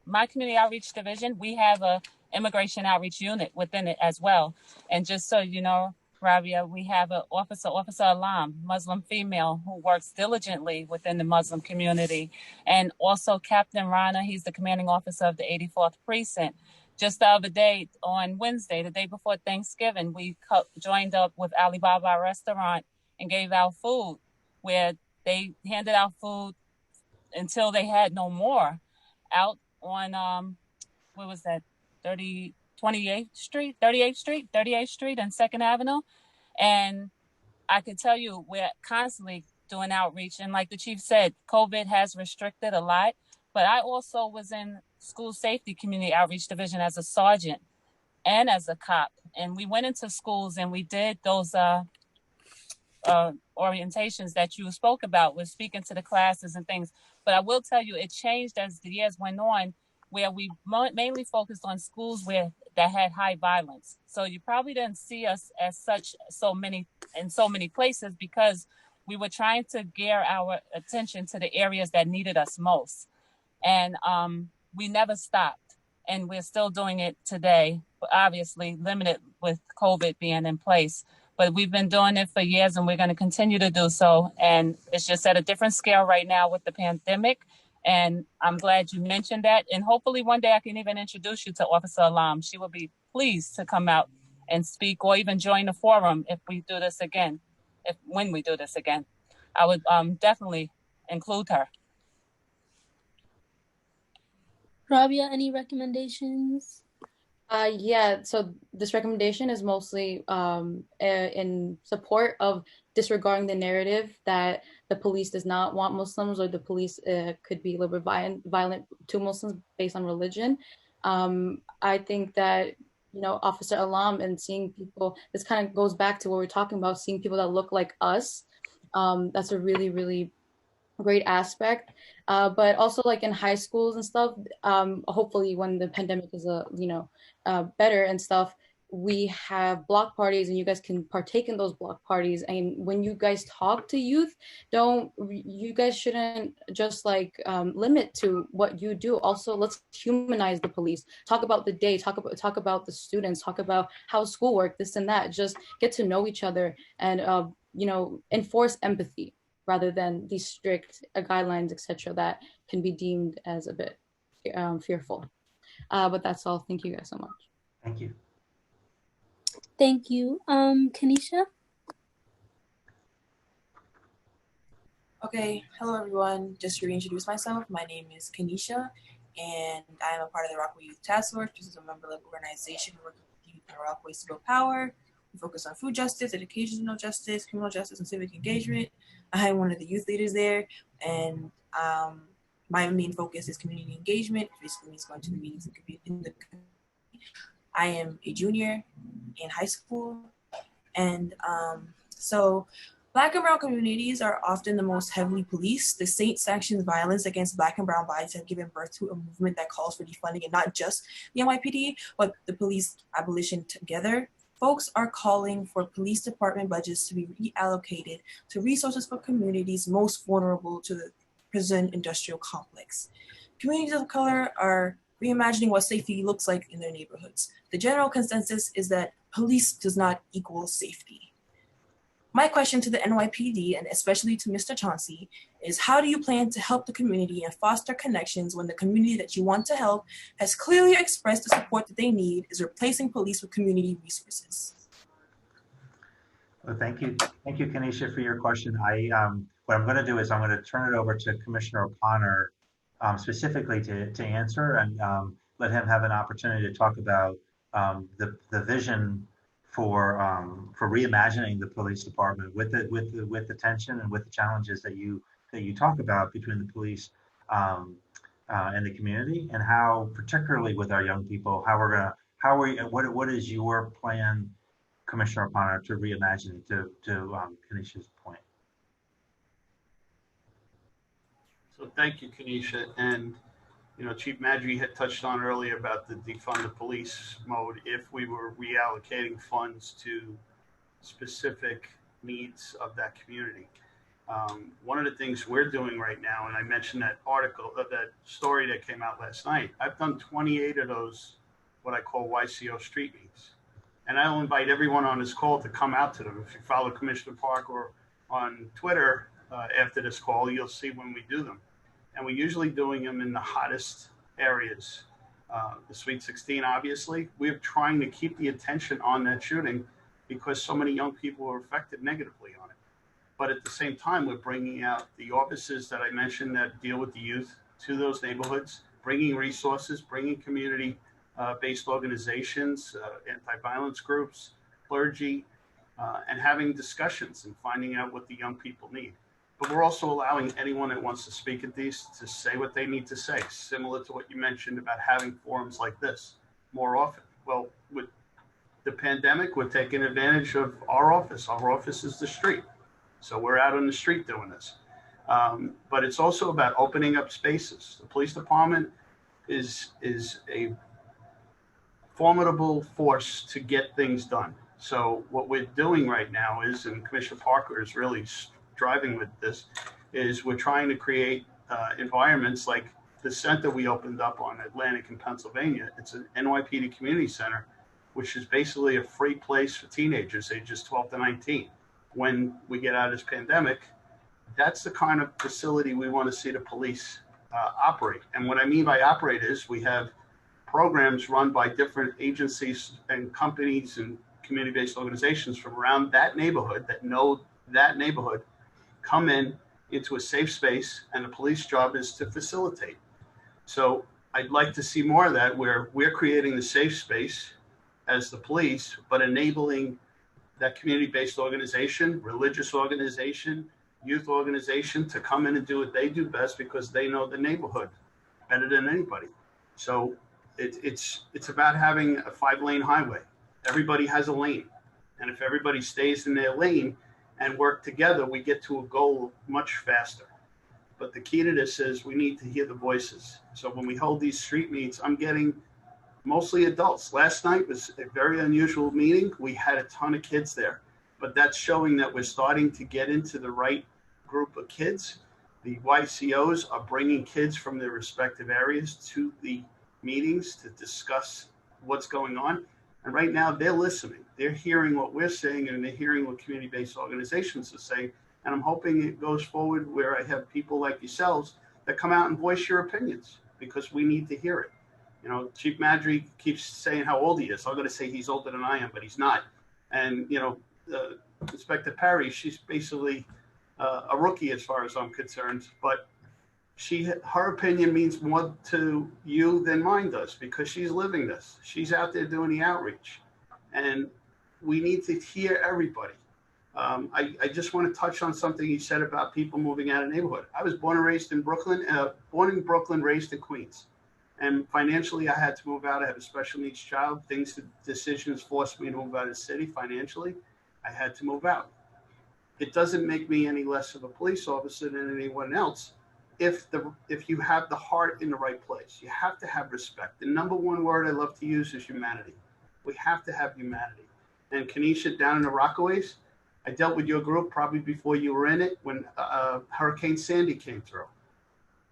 my community outreach division, we have a immigration outreach unit within it as well. And just so you know, Rabia, we have an Officer Alam, Muslim female, who works diligently within the Muslim community. And also Captain Rana, he's the commanding officer of the 84th Precinct. Just the other day, on Wednesday, the day before Thanksgiving, we joined up with Alibaba Restaurant and gave out food, where they handed out food until they had no more, out on what was that, 38th Street and 2nd Avenue. And I could tell you, we're constantly doing outreach. And like the chief said, COVID has restricted a lot, but I also was in school safety community outreach division as a sergeant and as a cop. And we went into schools and we did those orientations that you spoke about, with speaking to the classes and things. But I will tell you, it changed as the years went on, where we mainly focused on schools that had high violence. So you probably didn't see us as such in so many places, because we were trying to gear our attention to the areas that needed us most. And we never stopped, and we're still doing it today, but obviously limited with COVID being in place. But we've been doing it for years, and we're going to continue to do so. And it's just at a different scale right now with the pandemic. And I'm glad you mentioned that. And hopefully one day I can even introduce you to Officer Alam. She will be pleased to come out and speak, or even join the forum if we do this again. When we do this again, I would definitely include her. Rabia, any recommendations? Yeah, so this recommendation is mostly in support of disregarding the narrative that the police does not want Muslims, or the police could be a little bit violent to Muslims based on religion. I think that, Officer Alam and seeing people, this kind of goes back to what we're talking about, seeing people that look like us. That's a really, really great aspect. But also, like in high schools and stuff, hopefully when the pandemic is better and stuff, we have block parties, and you guys can partake in those block parties. And when you guys talk to youth, you guys shouldn't just limit to what you do. Also, let's humanize the police. Talk about the day, talk about the students, talk about how schoolwork, this and that. Just get to know each other and enforce empathy, rather than these strict guidelines, etc., that can be deemed as a bit fearful. But that's all. Thank you guys so much. Thank you. Thank you. Kanisha? Okay, hello everyone. Just to reintroduce myself, my name is Kanisha, and I am a part of the Rockaway Youth Task Force, which is a member-led organization working with youth in Rockaway to build power. We focus on food justice, educational justice, criminal justice, and civic engagement. I am one of the youth leaders there, and my main focus is community engagement, which basically means going to the meetings in the community. I am a junior in high school, and so Black and brown communities are often the most heavily policed. The state-sanctioned violence against Black and brown bodies have given birth to a movement that calls for defunding, and not just the NYPD, but the police abolition together. Folks are calling for police department budgets to be reallocated to resources for communities most vulnerable to the prison industrial complex. Communities of color are reimagining what safety looks like in their neighborhoods. The general consensus is that police does not equal safety. My question to the NYPD, and especially to Mr. Chauncey, is how do you plan to help the community and foster connections when the community that you want to help has clearly expressed the support that they need is replacing police with community resources? Well, thank you, Kanisha, for your question. What I'm going to do is I'm going to turn it over to Commissioner O'Connor specifically to answer, and let him have an opportunity to talk about the vision for reimagining the police department with the tension and with the challenges that you talk about between the police and the community, and how, particularly with our young people, what is your plan, Commissioner O'Connor, to reimagine it, to Kanisha's point? So thank you, Kanisha. And Chief Madry had touched on earlier about the defund the police mode if we were reallocating funds to specific needs of that community. One of the things we're doing right now, and I mentioned that that story that came out last night, I've done 28 of those, what I call YCO street meets. And I'll invite everyone on this call to come out to them. If you follow Commissioner Parker on Twitter after this call, you'll see when we do them. And we're usually doing them in the hottest areas. The Sweet 16, obviously. We're trying to keep the attention on that shooting because so many young people were affected negatively on it. But at the same time, we're bringing out the offices that I mentioned that deal with the youth to those neighborhoods, bringing resources, bringing community-based organizations, anti-violence groups, clergy, and having discussions and finding out what the young people need. But we're also allowing anyone that wants to speak at these to say what they need to say, similar to what you mentioned about having forums like this more often. Well, with the pandemic, we're taking advantage of our office. Our office is the street. So we're out on the street doing this. But it's also about opening up spaces. The police department is a formidable force to get things done. So what we're doing right now is, and Commissioner Parker is really driving with this, is we're trying to create environments like the center we opened up on Atlantic in Pennsylvania. It's an NYPD community center, which is basically a free place for teenagers ages 12 to 19. When we get out of this pandemic, that's the kind of facility we want to see the police operate. And what I mean by operate is we have programs run by different agencies and companies and community-based organizations from around that neighborhood that know that neighborhood, come into a safe space, and the police job is to facilitate. So I'd like to see more of that, where we're creating the safe space as the police, but enabling that community-based organization, religious organization, youth organization to come in and do what they do best because they know the neighborhood better than anybody. So it's about having a 5-lane highway. Everybody has a lane. And if everybody stays in their lane and work together, we get to a goal much faster. But the key to this is we need to hear the voices. So when we hold these street meets, I'm getting mostly adults. Last night was a very unusual meeting. We had a ton of kids there, but that's showing that we're starting to get into the right group of kids. The YCOs are bringing kids from their respective areas to the meetings to discuss what's going on. And right now they're listening. They're hearing what we're saying, and they're hearing what community-based organizations are saying. And I'm hoping it goes forward where I have people like yourselves that come out and voice your opinions, because we need to hear it. Chief Madry keeps saying how old he is. I'm going to say he's older than I am, but he's not. And, Inspector Perry, she's basically a rookie as far as I'm concerned, but her opinion means more to you than mine does because she's living this. She's out there doing the outreach, and we need to hear everybody. I just want to touch on something you said about people moving out of neighborhood. I was born and raised in Brooklyn, raised in Queens. And financially, I had to move out. I have a special needs child. Decisions forced me to move out of the city financially. I had to move out. It doesn't make me any less of a police officer than anyone else if you have the heart in the right place. You have to have respect. The number one word I love to use is humanity. We have to have humanity. And Kenesha, down in the Rockaways, I dealt with your group probably before you were in it when Hurricane Sandy came through.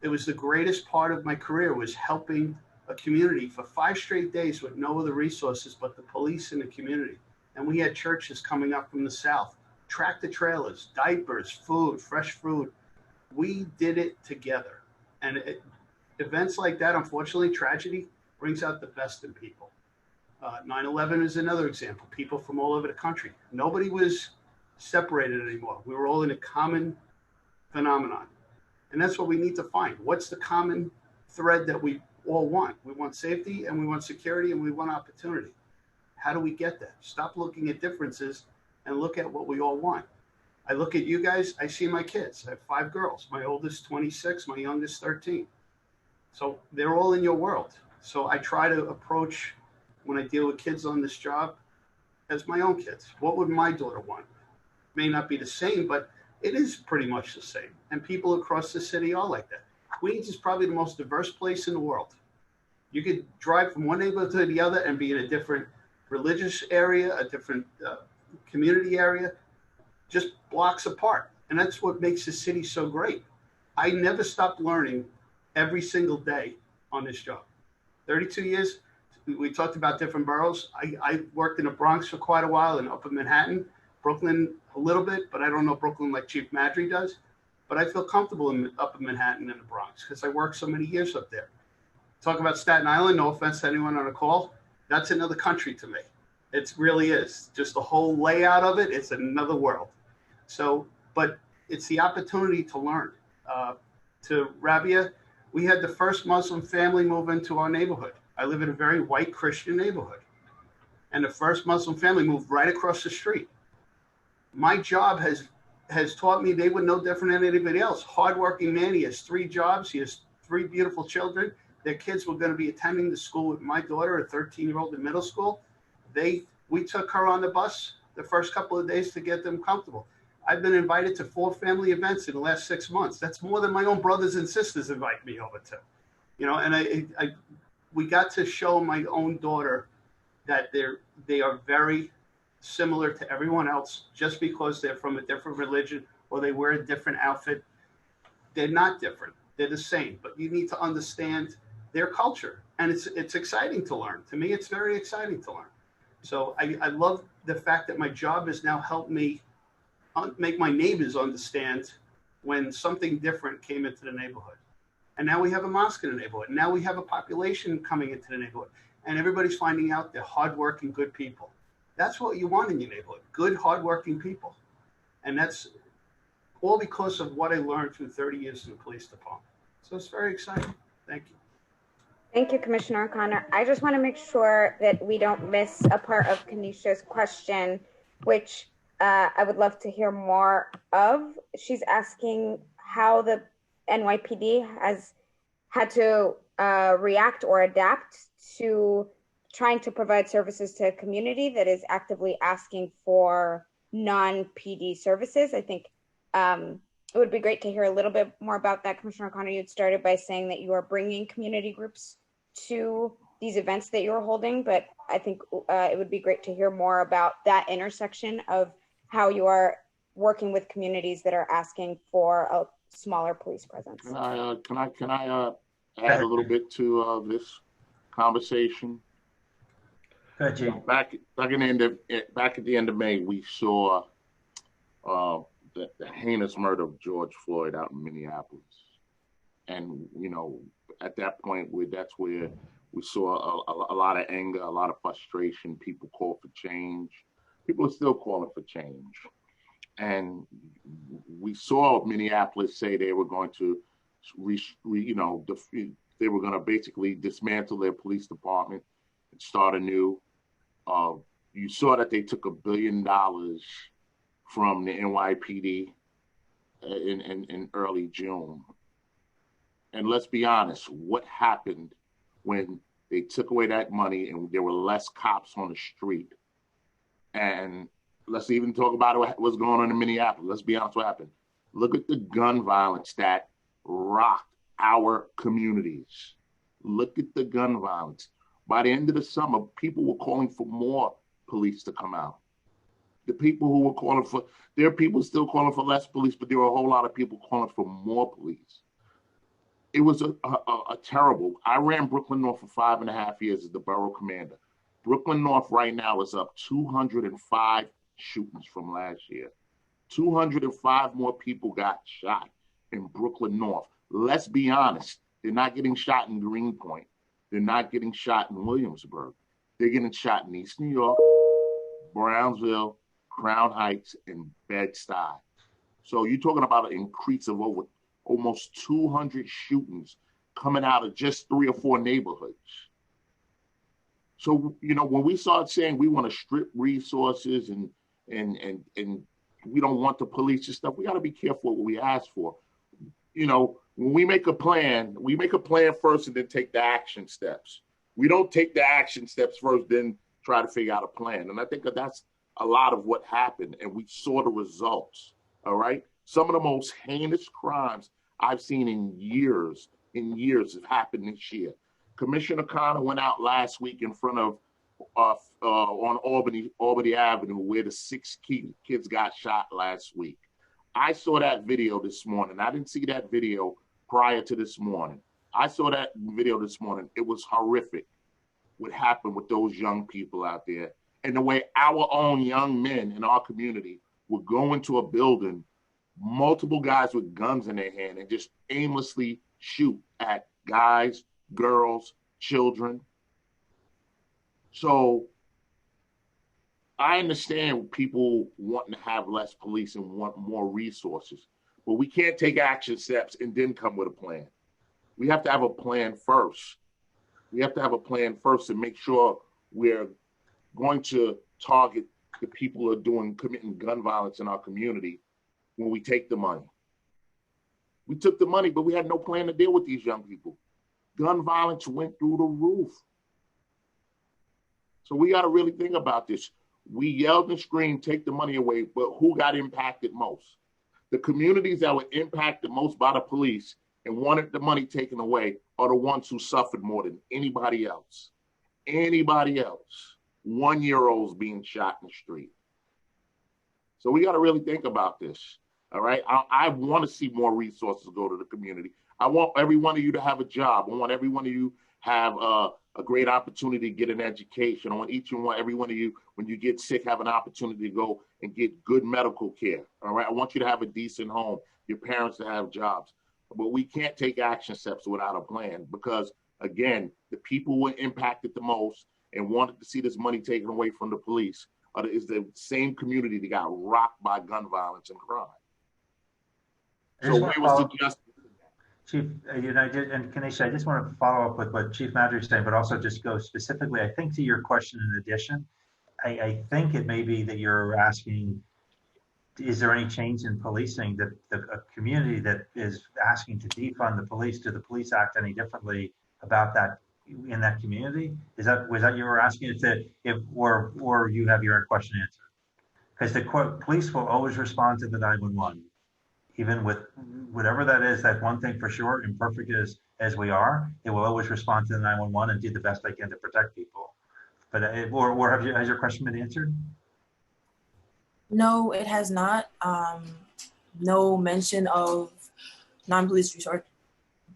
It was the greatest part of my career, was helping a community for 5 straight days with no other resources but the police and the community. And we had churches coming up from the south, tractor trailers, diapers, food, fresh food. We did it together. And events like that, unfortunately, tragedy brings out the best in people. 9/11 is another example. People from all over the country. Nobody was separated anymore. We were all in a common phenomenon. And that's what we need to find. What's the common thread that we all want? We want safety, and we want security, and we want opportunity. How do we get that? Stop looking at differences and look at what we all want. I look at you guys, I see my kids. I have 5 girls. My oldest 26, my youngest 13. So they're all in your world. So I try to approach, when I deal with kids on this job, as my own kids. What would my daughter want? May not be the same, but it is pretty much the same. And people across the city are like that. Queens is probably the most diverse place in the world. You could drive from one neighborhood to the other and be in a different religious area, a different community area, just blocks apart. And that's what makes the city so great. I never stopped learning every single day on this job. 32 years, we talked about different boroughs. I worked in the Bronx for quite a while, in Upper Manhattan, Brooklyn a little bit, but I don't know Brooklyn like Chief Madry does. But I feel comfortable in Upper Manhattan and the Bronx because I worked so many years up there. Talk about Staten Island, no offense to anyone on the call, that's another country to me. It really is. Just the whole layout of it, it's another world. So, but it's the opportunity to learn. To Rabia, we had the first Muslim family move into our neighborhood. I live in a very white Christian neighborhood. And the first Muslim family moved right across the street. My job has taught me they were no different than anybody else. Hardworking man, he has 3 jobs. He has 3 beautiful children. Their kids were going to be attending the school with my daughter, a 13-year-old in middle school. We took her on the bus the first couple of days to get them comfortable. I've been invited to 4 family events in the last 6 months. That's more than my own brothers and sisters invite me over to. You know, and we got to show my own daughter that they are very similar to everyone else. Just because they're from a different religion or they wear a different outfit, they're not different. They're the same. But you need to understand their culture, and it's exciting to learn. To me, it's very exciting to learn. So I love the fact that my job has now helped me make my neighbors understand when something different came into the neighborhood. And now we have a mosque in the neighborhood. Now we have a population coming into the neighborhood. And everybody's finding out they're hardworking, good people. That's what you want in your neighborhood, good, hardworking people. And that's all because of what I learned through 30 years in the police department. So it's very exciting. Thank you. Thank you, Commissioner O'Connor. I just want to make sure that we don't miss a part of Kenesha's question, which I would love to hear more of. She's asking how the NYPD has had to react or adapt to trying to provide services to a community that is actively asking for non-PD services. I think it would be great to hear a little bit more about that. Commissioner O'Connor, you'd started by saying that you are bringing community groups to these events that you're holding, but I think it would be great to hear more about that intersection of how you are working with communities that are asking for a smaller police presence. Can I add a little bit to this conversation? Go ahead, Gene. Back at the end of May, we saw the heinous murder of George Floyd out in Minneapolis, and you know, at that point, that's where we saw a lot of anger, a lot of frustration. People call for change. People are still calling for change, and we saw Minneapolis say they were going to they were going to basically dismantle their police department and start anew. You saw that they took $1 billion from the NYPD in early June. And let's be honest, what happened when they took away that money and there were less cops on the street? And let's even talk about what's going on in Minneapolis. Let's be honest what happened. Look at the gun violence that rocked our communities. Look at the gun violence. By the end of the summer, people were calling for more police to come out. The people who were calling for, there are people still calling for less police, but there were a whole lot of people calling for more police. It was a terrible. I ran Brooklyn North for 5.5 years as the borough commander. Brooklyn North right now is up 205 shootings from last year. 205 more people got shot in Brooklyn North. Let's be honest, they're not getting shot in Greenpoint. They're not getting shot in Williamsburg. They're getting shot in East New York, Brownsville, Crown Heights, and Bed-Stuy. So you're talking about an increase of over almost 200 shootings coming out of just 3 or 4 neighborhoods. So, when we start saying we want to strip resources and we don't want the police and stuff, we got to be careful what we ask for. When we make a plan first and then take the action steps. We don't take the action steps first, then try to figure out a plan. And I think that's a lot of what happened, and we saw the results, all right? Some of the most heinous crimes I've seen in years have happened this year. Commissioner Connor went out last week in front of on Albany Avenue, where the 6 kids got shot last week. I saw that video this morning. I didn't see that video prior to this morning. I saw that video this morning. It was horrific what happened with those young people out there, and the way our own young men in our community would go into a building, multiple guys with guns in their hand, and just aimlessly shoot at guys, girls, children. So I understand people wanting to have less police and want more resources, but we can't take action steps and then come with a plan. We have to have a plan first. We have to have a plan first and make sure we're going to target the people who are committing gun violence in our community when we take the money. We took the money, but we had no plan to deal with these young people. Gun violence went through the roof. So we got to really think about this. We yelled and screamed, take the money away, but who got impacted most? The communities that were impacted most by the police and wanted the money taken away are the ones who suffered more than anybody else. Anybody else. 1-year-olds being shot in the street. So we got to really think about this. All right. I want to see more resources go to the community. I want every one of you to have a job. I want every one of you have a great opportunity to get an education. I want every one of you, when you get sick, have an opportunity to go and get good medical care. All right. I want you to have a decent home, your parents to have jobs. But we can't take action steps without a plan because, again, the people who were impacted the most and wanted to see this money taken away from the police is the same community that got rocked by gun violence and crime. So where was the justice? Chief, and Kanisha, I just want to follow up with what Chief Madry is saying, but also just go specifically, I think, to your question in addition. I think it may be that you're asking, is there any change in policing that a community that is asking to defund the police, do the police act any differently about that in that community? Was that you were asking or you have your question answered? Because the police will always respond to the 911. Even with whatever that is, that one thing for sure, imperfect as we are, it will always respond to the 911 and do the best they can to protect people. But has your question been answered? No, it has not. No mention of non-police resource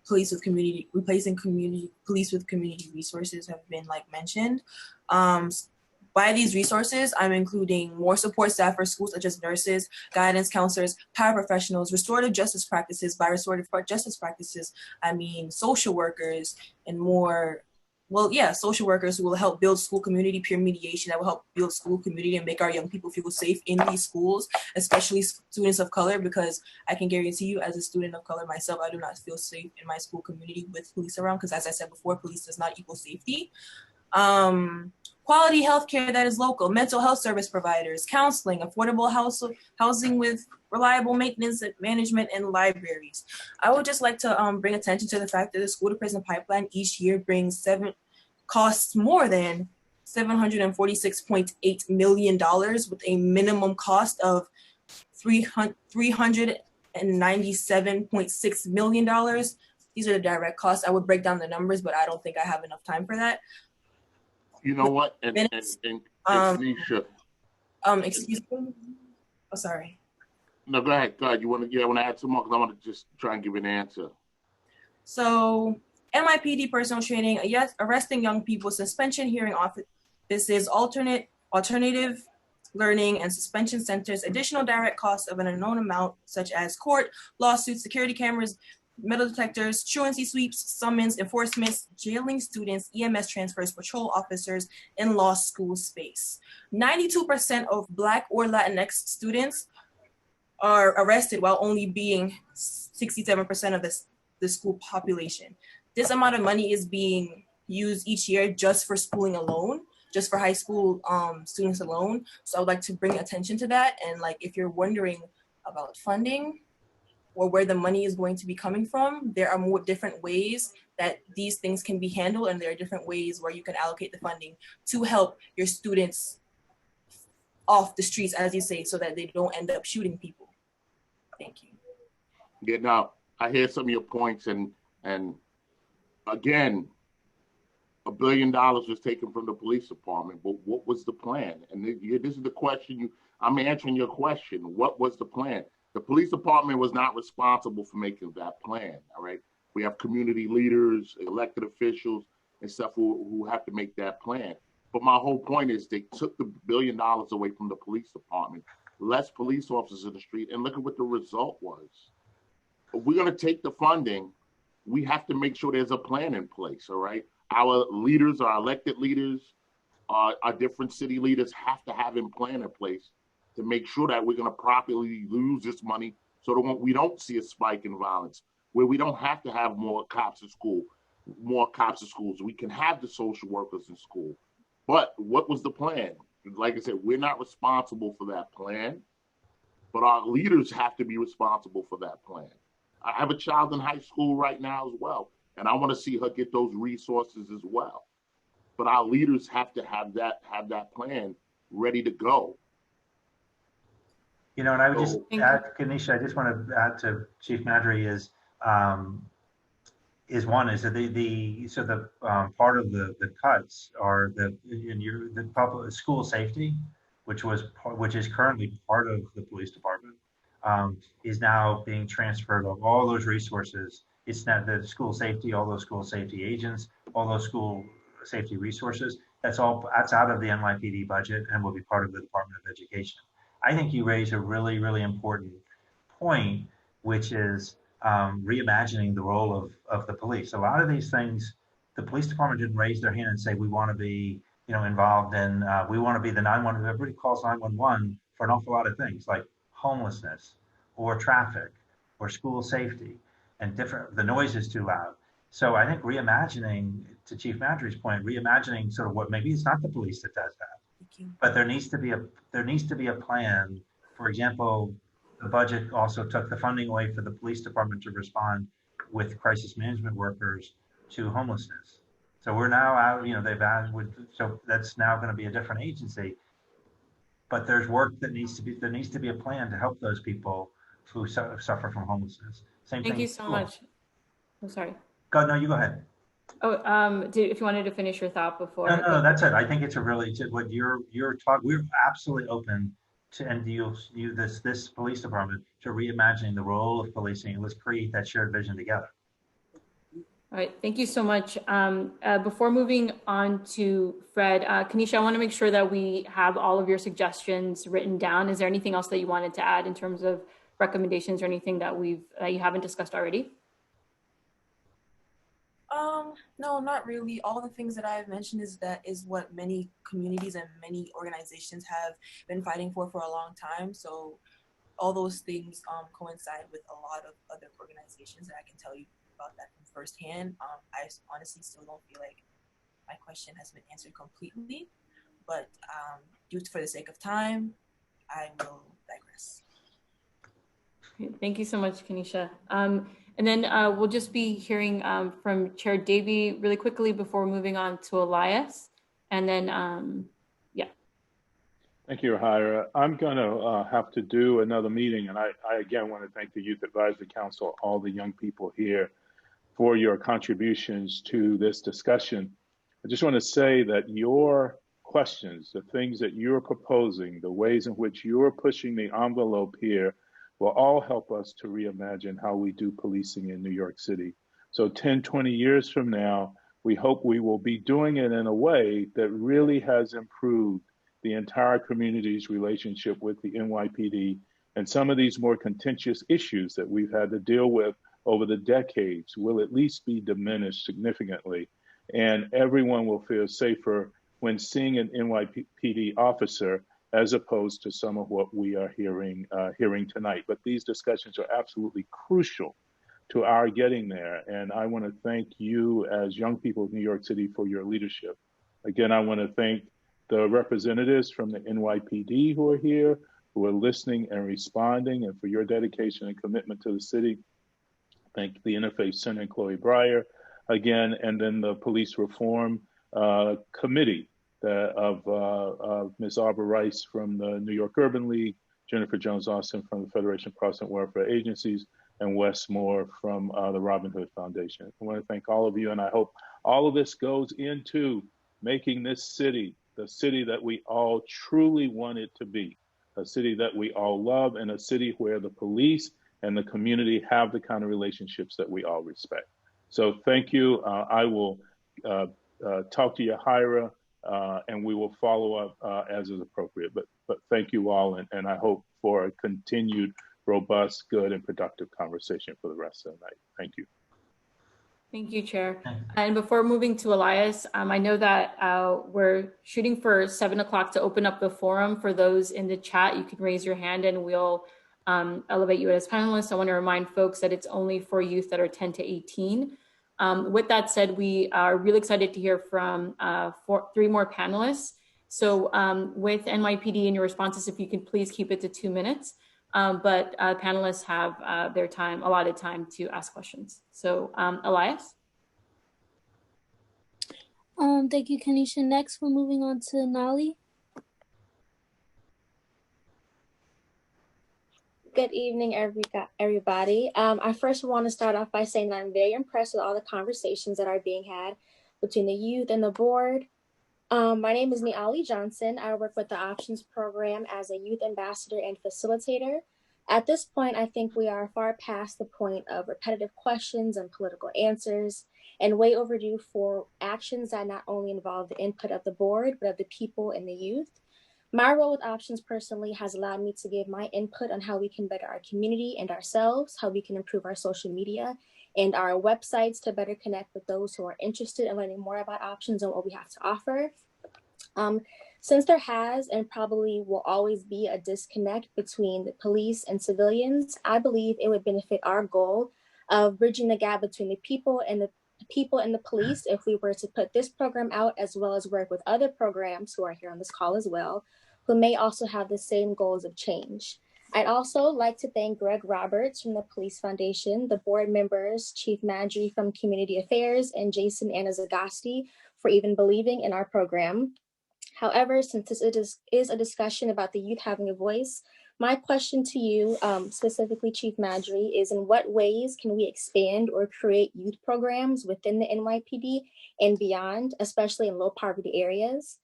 police with community, replacing police with community resources have been mentioned. By these resources, I'm including more support staff for schools such as nurses, guidance counselors, paraprofessionals, restorative justice practices. By restorative justice practices, I mean social workers and more social workers who will help build school community, peer mediation that will help build school community and make our young people feel safe in these schools, especially students of color, because I can guarantee you as a student of color myself, I do not feel safe in my school community with police around, because as I said before, police does not equal safety. Quality healthcare that is local, mental health service providers, counseling, affordable housing with reliable maintenance, management, and libraries. I would just like to bring attention to the fact that the school to prison pipeline each year costs more than $746.8 million with a minimum cost of $397.6 million. These are the direct costs. I would break down the numbers, but I don't think I have enough time for that. You know what? And Kanisha. Excuse me. Oh, sorry. No, go ahead. Go ahead. You want to add some more? Because I want to just try and give an answer. So, NYPD personal training, yes, arresting young people, suspension hearing offices, alternative learning and suspension centers, additional direct costs of an unknown amount, such as court, lawsuits, security cameras, metal detectors, truancy sweeps, summons, enforcements, jailing students, EMS transfers, patrol officers, in law school space. 92% of Black or Latinx students are arrested while only being 67% of the school population. This amount of money is being used each year just for schooling alone, just for high school students alone. So I would like to bring attention to that. And if you're wondering about funding, or where the money is going to be coming from, there are more different ways that these things can be handled, and there are different ways where you can allocate the funding to help your students off the streets, as you say, so that they don't end up shooting people. Thank you. Yeah, now I hear some of your points, and again, $1 billion was taken from the police department, but what was the plan? And this is the question I'm answering your question. What was the plan? The police department was not responsible for making that plan, all right? We have community leaders, elected officials, and stuff who have to make that plan. But my whole point is they took the $1 billion away from the police department, less police officers in the street, and look at what the result was. If we're gonna take the funding, we have to make sure there's a plan in place, all right? Our leaders, our elected leaders, our different city leaders have to have a plan in place to make sure that we're going to properly use this money so that we don't see a spike in violence, where we don't have to have more cops in schools. We can have the social workers in school. But what was the plan? Like I said, we're not responsible for that plan, but our leaders have to be responsible for that plan. I have a child in high school right now as well, and I want to see her get those resources as well. But our leaders have to have that plan ready to go. And I would just add, Kanisha, I just want to add to Chief Madry is that the part of the cuts are the public school safety, which is currently part of the police department, is now being transferred of all those resources. It's not the school safety, all those school safety agents, all those school safety resources. That's out of the NYPD budget and will be part of the Department of Education. I think you raise a really, really important point, which is reimagining the role of the police. A lot of these things, the police department didn't raise their hand and say, we want to be, involved in, we want to be the 911, everybody calls 911 for an awful lot of things like homelessness or traffic or school safety and the noise is too loud. So I think reimagining, to Chief Madry's point, reimagining sort of what maybe it's not the police that does that. But there needs to be a plan. For example, the budget also took the funding away for the police department to respond with crisis management workers to homelessness. So we're now out, so that's now going to be a different agency. But there's work there needs to be a plan to help those people who suffer from homelessness. Thank you so much. I'm sorry. No, you go ahead. Oh, if you wanted to finish your thought before. No, that's it. I think it's what you're talking. We're absolutely open to, and this police department to reimagining the role of policing. Let's create that shared vision together. All right, thank you so much. Before moving on to Fred, Kanisha, I want to make sure that we have all of your suggestions written down. Is there anything else that you wanted to add in terms of recommendations or anything that you haven't discussed already? No, not really. All the things that I've mentioned is what many communities and many organizations have been fighting for a long time. So all those things coincide with a lot of other organizations, and I can tell you about that from firsthand. I honestly still don't feel like my question has been answered completely, but for the sake of time, I will digress. Thank you so much, Kanisha. And then we'll just be hearing from Chair Davey really quickly before moving on to Elias. And then, yeah. Thank you, Hira. I'm going to have to do another meeting, and I again want to thank the Youth Advisory Council, all the young people here, for your contributions to this discussion. I just want to say that your questions, the things that you're proposing, the ways in which you're pushing the envelope here will all help us to reimagine how we do policing in New York City. So 10, 20 years from now, we hope we will be doing it in a way that really has improved the entire community's relationship with the NYPD, and some of these more contentious issues that we've had to deal with over the decades will at least be diminished significantly. And everyone will feel safer when seeing an NYPD officer as opposed to some of what we are hearing tonight. But these discussions are absolutely crucial to our getting there. And I want to thank you as young people of New York City for your leadership. Again, I want to thank the representatives from the NYPD who are here, who are listening and responding, and for your dedication and commitment to the city. Thank the Interfaith Center and Chloe Breyer again, and then the Police Reform Committee of Ms. Arbor Rice from the New York Urban League, Jennifer Jones-Austin from the Federation of Protestant Welfare Agencies, and Wes Moore from the Robin Hood Foundation. I want to thank all of you, and I hope all of this goes into making this city the city that we all truly want it to be, a city that we all love, and a city where the police and the community have the kind of relationships that we all respect. So thank you. I will talk to you, Hira, and we will follow up as is appropriate. But thank you all, and I hope for a continued robust, good, and productive conversation for the rest of the night. Thank you. Thank you, Chair. And before moving to Elias, I know that we're shooting for 7 o'clock to open up the forum. For those in the chat, you can raise your hand and we'll elevate you as panelists. I want to remind folks that it's only for youth that are 10 to 18. With that said, we are really excited to hear from 3 more panelists. So with NYPD and your responses, if you can please keep it to 2 minutes. But panelists have their allotted time to ask questions. So Elias? Thank you, Kanisha. Next, we're moving on to Nali. Good evening, everybody. I first want to start off by saying that I'm very impressed with all the conversations that are being had between the youth and the board. My name is Niali Johnson. I work with the Options Program as a youth ambassador and facilitator. At this point, I think we are far past the point of repetitive questions and political answers, and way overdue for actions that not only involve the input of the board, but of the people and the youth. My role with Options personally has allowed me to give my input on how we can better our community and ourselves, how we can improve our social media and our websites to better connect with those who are interested in learning more about Options and what we have to offer. Since there has and probably will always be a disconnect between the police and civilians, I believe it would benefit our goal of bridging the gap between the people and the police if we were to put this program out, as well as work with other programs who are here on this call as well, who may also have the same goals of change. I'd also like to thank Greg Roberts from the Police Foundation, the board members, Chief Madry from Community Affairs, and Jason Anazagasti for even believing in our program. However, since this is a discussion about the youth having a voice, my question to you, specifically Chief Madry, is in what ways can we expand or create youth programs within the NYPD and beyond, especially in low poverty areas?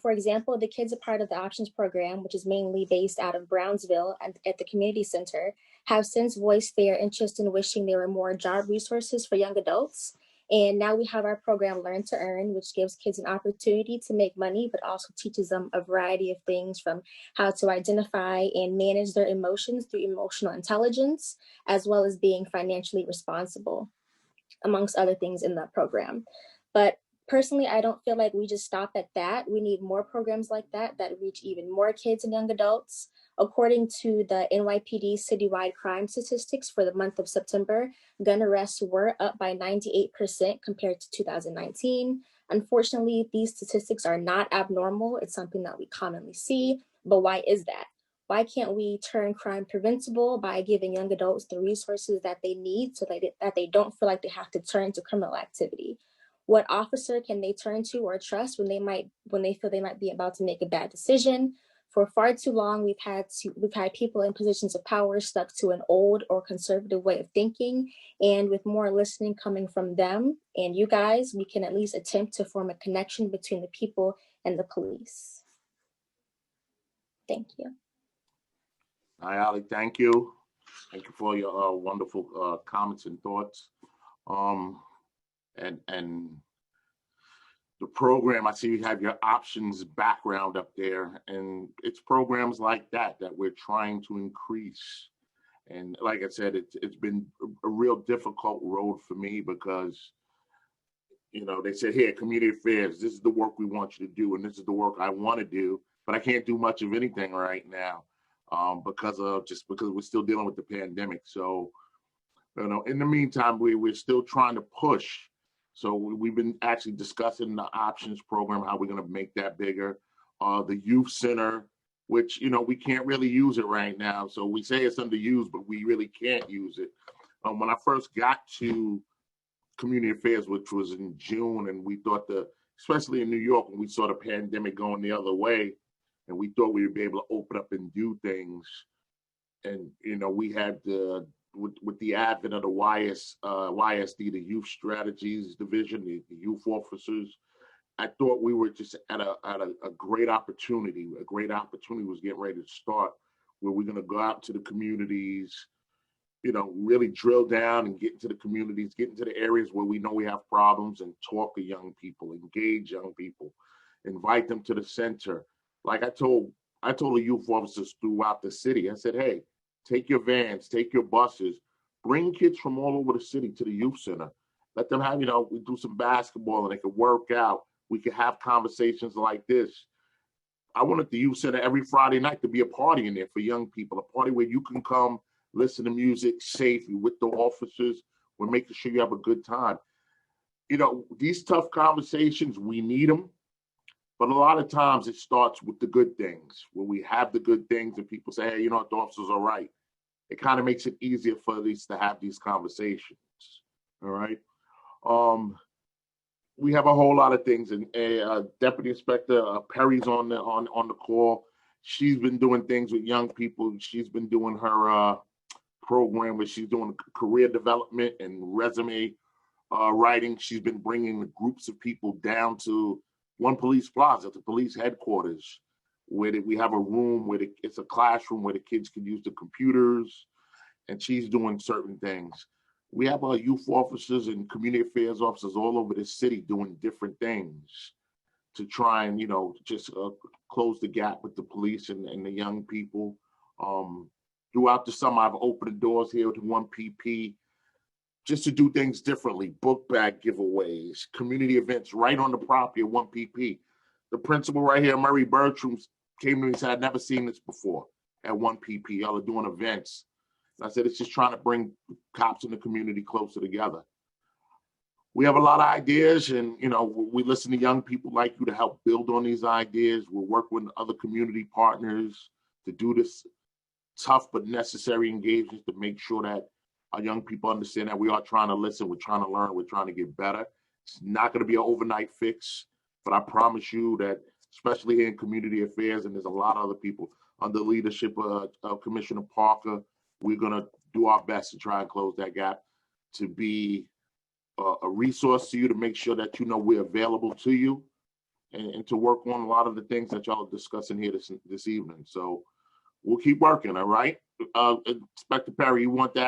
For example, the kids a part of the Options program, which is mainly based out of Brownsville and at the community center, have since voiced their interest in wishing there were more job resources for young adults. And now we have our program Learn to Earn, which gives kids an opportunity to make money, but also teaches them a variety of things, from how to identify and manage their emotions through emotional intelligence, as well as being financially responsible. amongst other things in the program. But personally, I don't feel like we just stop at that. We need more programs like that reach even more kids and young adults. According to the NYPD citywide crime statistics for the month of September, gun arrests were up by 98% compared to 2019. Unfortunately, these statistics are not abnormal. It's something that we commonly see, but why is that? Why can't we turn crime preventable by giving young adults the resources that they need so that they don't feel like they have to turn to criminal activity? What officer can they turn to or trust when they feel they might be about to make a bad decision? For far too long, we've had people in positions of power stuck to an old or conservative way of thinking, and with more listening coming from them and you guys, we can at least attempt to form a connection between the people and the police. Thank you. Hi, Ali. Thank you. Thank you for your wonderful comments and thoughts. And the program, I see you have your options background up there, and it's programs like that we're trying to increase. And like I said, it's been a real difficult road for me because, you know, they said, here, community affairs, this is the work we want you to do, and this is the work I want to do, but I can't do much of anything right now because we're still dealing with the pandemic. So, you know, in the meantime, we're still trying to push. So we've been actually discussing the options program, how we're going to make that bigger. The youth center, which, you know, we can't really use it right now. So we say it's underused, but we really can't use it. When I first got to community affairs, which was in June, and we thought especially in New York, when we saw the pandemic going the other way, and we thought we would be able to open up and do things. And, you know, we had with the advent of the YSD, the Youth Strategies Division, the youth officers, I thought we were just at a great opportunity. A great opportunity was getting ready to start, where we're going to go out to the communities, you know, really drill down and get into the communities, get into the areas where we know we have problems, and talk to young people, engage young people, invite them to the center. Like I told the youth officers throughout the city, I said, hey, take your vans, take your buses, bring kids from all over the city to the youth center. Let them have, you know, we do some basketball and they can work out. We can have conversations like this. I wanted the youth center every Friday night to be a party in there for young people, a party where you can come, listen to music safely with the officers. We're making sure you have a good time. You know, these tough conversations, we need them. But a lot of times it starts with the good things. When we have the good things and people say, hey, you know what, the officers are right. It kind of makes it easier for us to have these conversations. All right. We have a whole lot of things. And Deputy Inspector Perry's on the call. She's been doing things with young people. She's been doing her program where she's doing career development and resume writing. She's been bringing groups of people down to One Police Plaza, the police headquarters, where we have a room where it's a classroom where the kids can use the computers, and she's doing certain things. We have our youth officers and community affairs officers all over the city doing different things to try and, you know, just close the gap with the police and the young people. Throughout the summer, I've opened the doors here to 1PP just to do things differently. Book bag giveaways, community events right on the property of 1PP. The principal right here, Murray Bertram, came to me and said, I'd never seen this before at 1PP. Y'all are doing events. And I said, it's just trying to bring cops in the community closer together. We have a lot of ideas, and, you know, we listen to young people like you to help build on these ideas. We'll work with other community partners to do this tough but necessary engagement to make sure that our young people understand that we are trying to listen, we're trying to learn, we're trying to get better. It's not going to be an overnight fix, but I promise you that, especially here in community affairs, and there's a lot of other people under the leadership of Commissioner Parker, we're going to do our best to try and close that gap, to be a resource to you, to make sure that you know we're available to you, and to work on a lot of the things that y'all are discussing here this evening. So we'll keep working, all right? Inspector Perry, you want to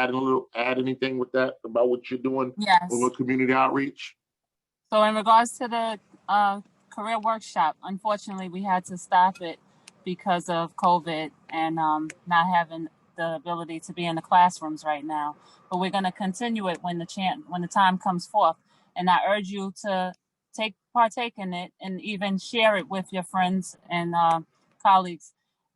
add anything with that about what you're doing with community outreach? So in regards to the career workshop, unfortunately, we had to stop it because of COVID and not having the ability to be in the classrooms right now, but we're going to continue it when the time comes forth. And I urge you to partake in it and even share it with your friends and colleagues.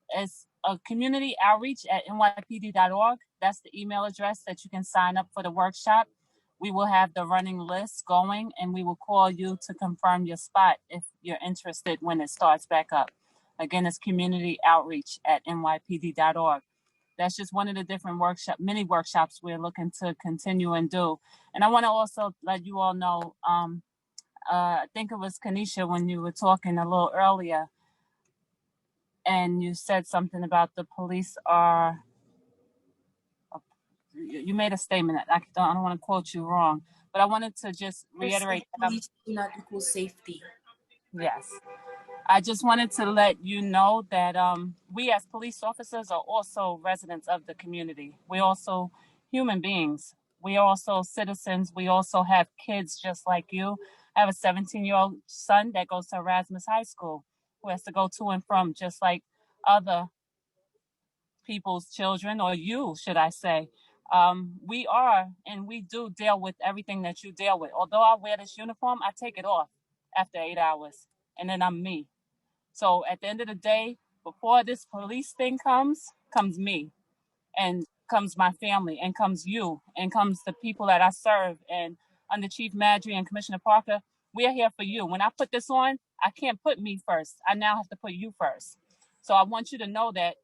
It's a community outreach at nypd.org. That's the email address that you can sign up for the workshop. We will have the running list going, and we will call you to confirm your spot if you're interested when it starts back up. Again, it's community outreach at nypd.org. That's just one of the different mini workshops we're looking to continue and do. And I want to also let you all know, I think it was Kanisha when you were talking a little earlier, and you said something about the police are, you made a statement that I don't want to quote you wrong, but I wanted to just reiterate. Police do not equal safety. Yes. I just wanted to let you know that we as police officers are also residents of the community. We're also human beings. We are also citizens. We also have kids just like you. I have a 17-year-old son that goes to Erasmus High School who has to go to and from just like other people's children, or you, should I say. We are, and we do deal with everything that you deal with. Although I wear this uniform, I take it off after 8 hours, and then I'm me. So at the end of the day, before this police thing comes me, and comes my family, and comes you, and comes the people that I serve. And under Chief Madry and Commissioner Parker, we are here for you. When I put this on, I can't put me first. I now have to put you first. So I want you to know that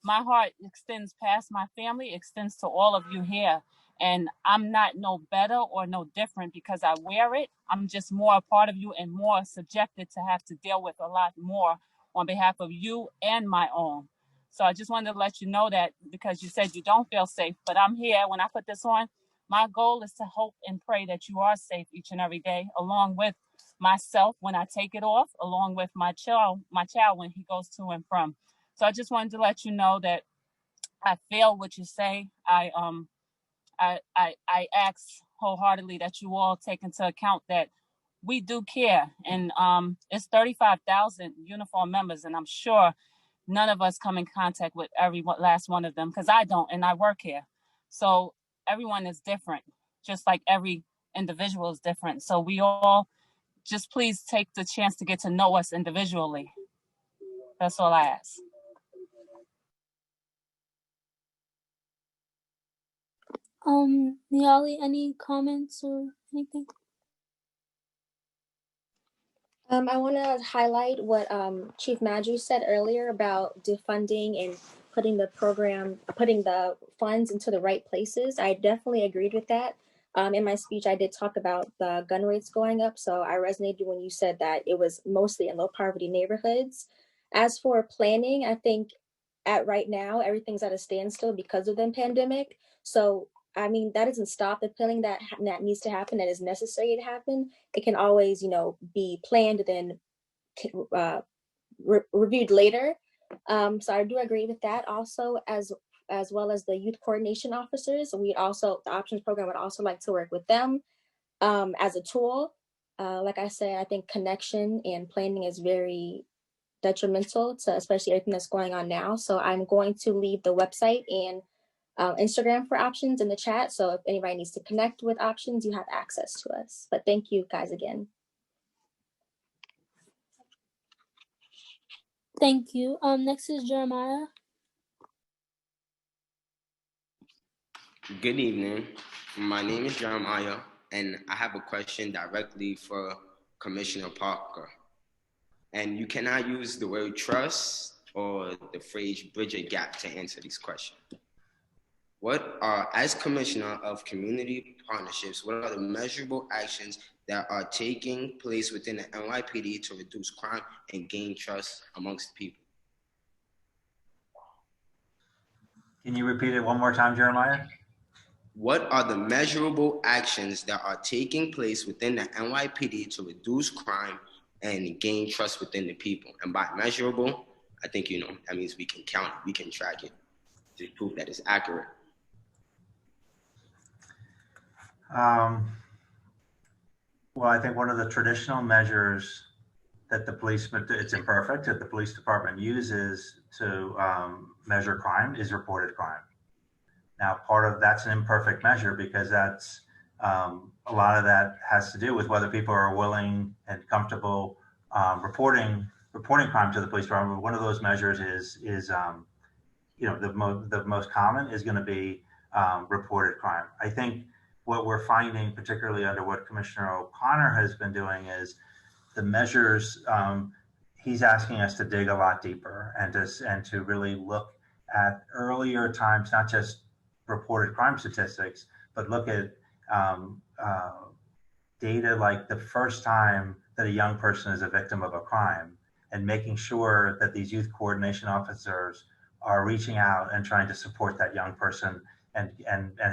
my heart extends past my family, extends to all of you here. And I'm not no better or no different because I wear it. I'm just more a part of you and more subjected to have to deal with a lot more on behalf of you and my own. So I just wanted to let you know that, because you said you don't feel safe, but I'm here. When I put this on, my goal is to hope and pray that you are safe each and every day, along with myself when I take it off, along with my child when he goes to and from. So I just wanted to let you know that I feel what you say. I ask wholeheartedly that you all take into account that we do care. And it's 35,000 uniform members, and I'm sure none of us come in contact with every last one of them, because I don't, and I work here. So everyone is different, just like every individual is different. So we all just please take the chance to get to know us individually. That's all I ask. Niali, any comments or anything? I want to highlight what Chief Madry said earlier about defunding and putting the funds into the right places. I definitely agreed with that. In my speech, I did talk about the gun rates going up, so I resonated when you said that it was mostly in low poverty neighborhoods. As for planning, I think right now, everything's at a standstill because of the pandemic. So I mean, that doesn't stop the planning that needs to happen, that is necessary to happen. It can always, be planned and then reviewed later. So I do agree with that. Also, as well as the youth coordination officers, the options program would also like to work with them as a tool. Like I said, I think connection and planning is very detrimental to especially everything that's going on now. So I'm going to leave the website and Instagram for options in the chat. So if anybody needs to connect with options, you have access to us. But thank you guys again. Thank you. Next is Jeremiah. Good evening. My name is Jeremiah, and I have a question directly for Commissioner Parker. And you cannot use the word trust or the phrase bridge a gap to answer these questions. What are, as Commissioner of Community Partnerships, what are the measurable actions that are taking place within the NYPD to reduce crime and gain trust amongst people? Can you repeat it one more time, Jeremiah? What are the measurable actions that are taking place within the NYPD to reduce crime and gain trust within the people? And by measurable, I think, that means we can count it, we can track it to prove that it's accurate. Well, I think one of the traditional measures that it's imperfect, that the police department uses to measure crime is reported crime. Now, part of that's an imperfect measure because that's a lot of that has to do with whether people are willing and comfortable reporting crime to the police department. One of those measures is the most common is going to be reported crime. I think what we're finding, particularly under what Commissioner O'Connor has been doing, is the measures. He's asking us to dig a lot deeper and to really look at earlier times, not just reported crime statistics, but look at data like the first time that a young person is a victim of a crime, and making sure that these youth coordination officers are reaching out and trying to support that young person and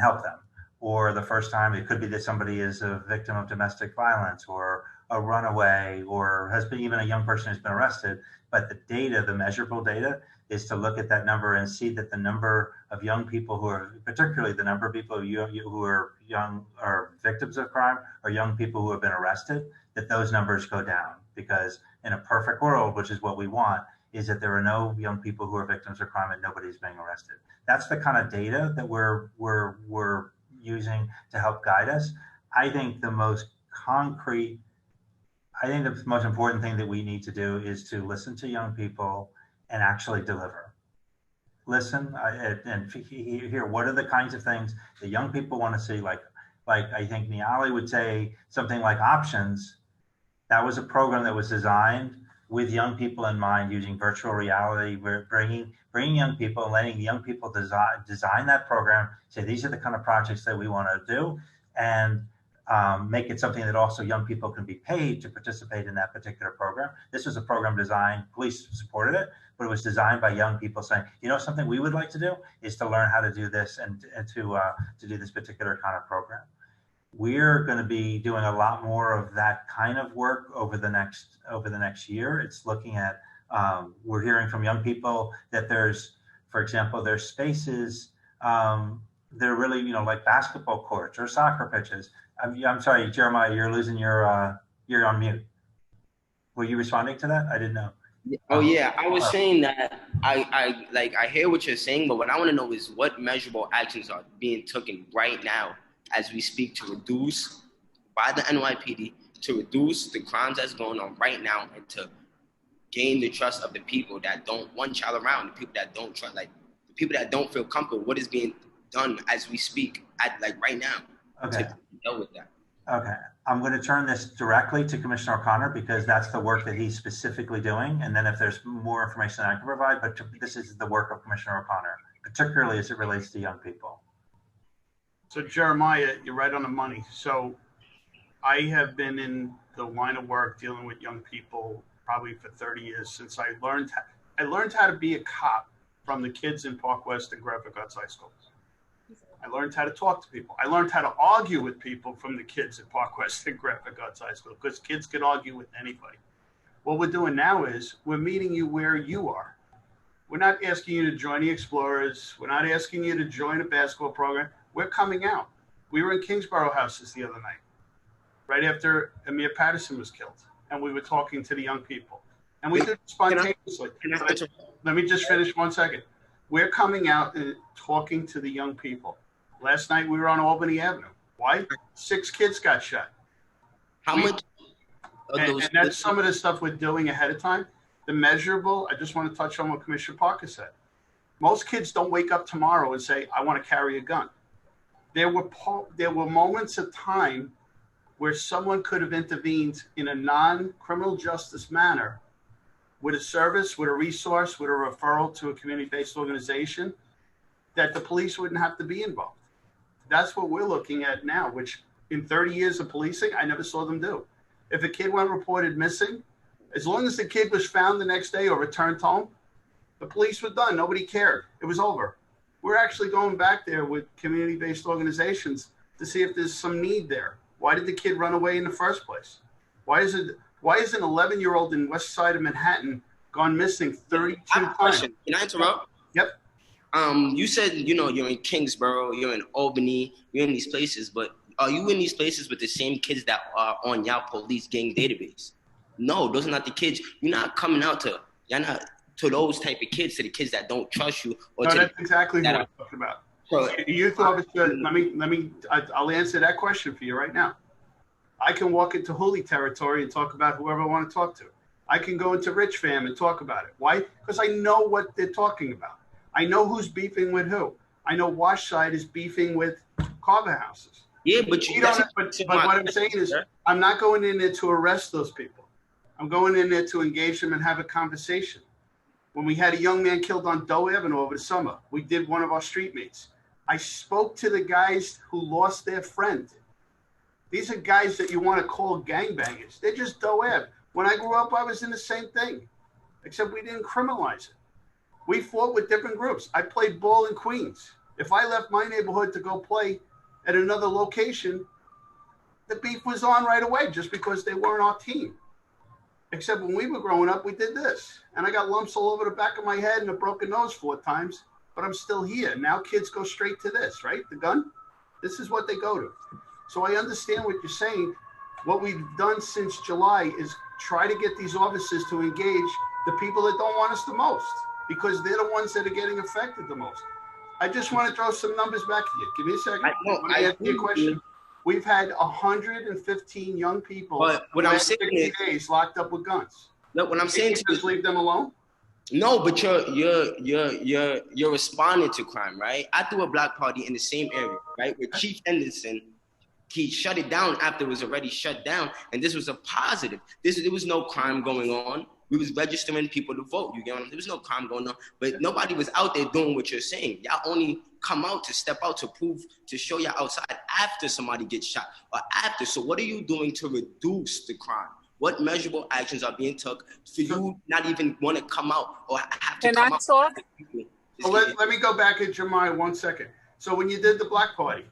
help them. Or the first time, it could be that somebody is a victim of domestic violence or a runaway, or has been even a young person who's been arrested. But the data, the measurable data, is to look at that number and see that the number of young people who are, particularly the number of people who are young or victims of crime, or young people who have been arrested, that those numbers go down. Because in a perfect world, which is what we want, is that there are no young people who are victims of crime and nobody's being arrested. That's the kind of data that we're using to help guide us. I think the most important thing that we need to do is to listen to young people and actually deliver. Listen and hear what are the kinds of things that young people want to see. Like I think Niali would say something like options. That was a program that was designed with young people in mind, using virtual reality, bringing young people and letting young people design that program, say these are the kind of projects that we want to do, and make it something that also young people can be paid to participate in that particular program. This was a program designed, police supported it, but it was designed by young people saying, something we would like to do is to learn how to do this and to do this particular kind of program. We're going to be doing a lot more of that kind of work over the next year. It's looking at, we're hearing from young people that for example, there's spaces, they're really, like basketball courts or soccer pitches. I'm sorry, Jeremiah, you're on mute. Were you responding to that? I didn't know. Oh yeah, I was saying that I hear what you're saying, but what I want to know is what measurable actions are being taken right now as we speak to reduce by the NYPD to reduce the crimes that's going on right now and to gain the trust of the people that don't want child around, the people that don't trust, the people that don't feel comfortable. What is being done as we speak right now to deal with that? Okay, I'm going to turn this directly to Commissioner O'Connor because that's the work that he's specifically doing. And then if there's more information I can provide, but this is the work of Commissioner O'Connor, particularly as it relates to young people. So Jeremiah, you're right on the money. So I have been in the line of work dealing with young people probably for 30 years since I learned how to be a cop from the kids in Park West and Graphic Arts High School. I learned how to talk to people. I learned how to argue with people from the kids at Park West and Graphic Arts High School because kids can argue with anybody. What we're doing now is we're meeting you where you are. We're not asking you to join the Explorers. We're not asking you to join a basketball program. We're coming out. We were in Kingsborough houses the other night, right after Amir Patterson was killed. And we were talking to the young people. And we did it spontaneously. Let me just finish 1 second. We're coming out and talking to the young people. Last night we were on Albany Avenue. Why? 6 kids got shot. How much? And that's some of the stuff we're doing ahead of time. The measurable, I just want to touch on what Commissioner Parker said. Most kids don't wake up tomorrow and say, I want to carry a gun. There were moments of time where someone could have intervened in a non-criminal justice manner with a service, with a resource, with a referral to a community-based organization, that the police wouldn't have to be involved. That's what we're looking at now, which in 30 years of policing, I never saw them do. If a kid went reported missing, as long as the kid was found the next day or returned home, the police were done. Nobody cared. It was over. We're actually going back there with community-based organizations to see if there's some need there. Why did the kid run away in the first place? Why is an 11-year-old in West Side of Manhattan gone missing 32 times? Can I interrupt? Yep. You said, you're in Kingsborough, you're in Albany, you're in these places, but are you in these places with the same kids that are on your police gang database? No, those are not the kids. You're not coming out to those type of kids, to the kids that don't trust you. No, that's exactly what I'm talking about. So, youth officer, I'll answer that question for you right now. I can walk into Hooli territory and talk about whoever I want to talk to. I can go into Rich Fam and talk about it. Why? Because I know what they're talking about. I know who's beefing with who. I know Washside is beefing with carver houses. Yeah, but but what I'm saying is, I'm not going in there to arrest those people. I'm going in there to engage them and have a conversation. When we had a young man killed on Doe Avenue over the summer, we did one of our street meets. I spoke to the guys who lost their friend. These are guys that you want to call gangbangers. They're just Doe Ave. When I grew up, I was in the same thing, except we didn't criminalize it. We fought with different groups. I played ball in Queens. If I left my neighborhood to go play at another location, the beef was on right away just because they weren't our team. Except when we were growing up, we did this. And I got lumps all over the back of my head and a broken nose 4 times, but I'm still here. Now kids go straight to this, right? The gun. This is what they go to. So I understand what you're saying. What we've done since July is try to get these officers to engage the people that don't want us the most, because they're the ones that are getting affected the most. I just want to throw some numbers back to you. Give me a second. I answer your question. We've had 115 young people But what I'm saying 60 is, days locked up with guns. Look, what I'm saying is, just leave them alone. No, but you're responding to crime, right? I threw a block party in the same area, right, where Chief Henderson, he shut it down after it was already shut down, and this was a positive. There was no crime going on. We was registering people to vote. You get what I'm saying? There was no crime going on, but nobody was out there doing what you're saying. Y'all only come out to step out to prove, to show y'all outside after somebody gets shot or after. So what are you doing to reduce the crime? What measurable actions are being took for you not even want to come out or have to come out? Well, let me go back at Jeremiah 1 second. So when you did the block party,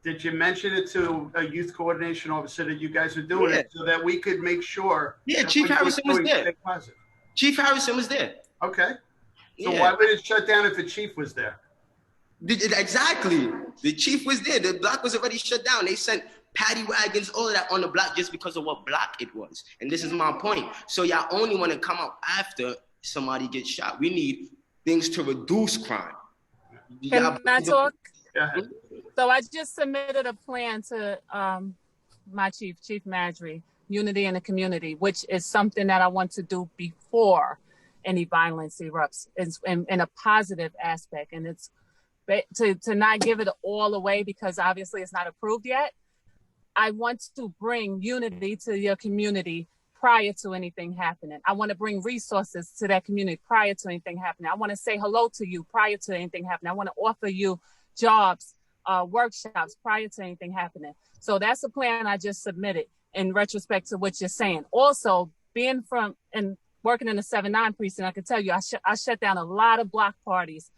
did you mention it to a youth coordination officer that you guys are doing it so that we could make sure? Yeah, Chief Harrison was there. Chief Harrison was there. Okay. So why would it shut down if the chief was there? Exactly. The chief was there. The block was already shut down. They sent paddy wagons, all of that on the block just because of what block it was. And this is my point. So y'all only want to come out after somebody gets shot. We need things to reduce crime. Can I talk? Yeah. So I just submitted a plan to my Chief Madry, Unity in the Community, which is something that I want to do before any violence erupts in a positive aspect. And it's to not give it all away because obviously it's not approved yet. I want to bring unity to your community prior to anything happening. I want to bring resources to that community prior to anything happening. I want to say hello to you prior to anything happening. I want to offer you jobs, workshops prior to anything happening. So that's a plan I just submitted in retrospect to what you're saying. Also, being from and working in the 7-9 precinct, I can tell you I shut down a lot of block parties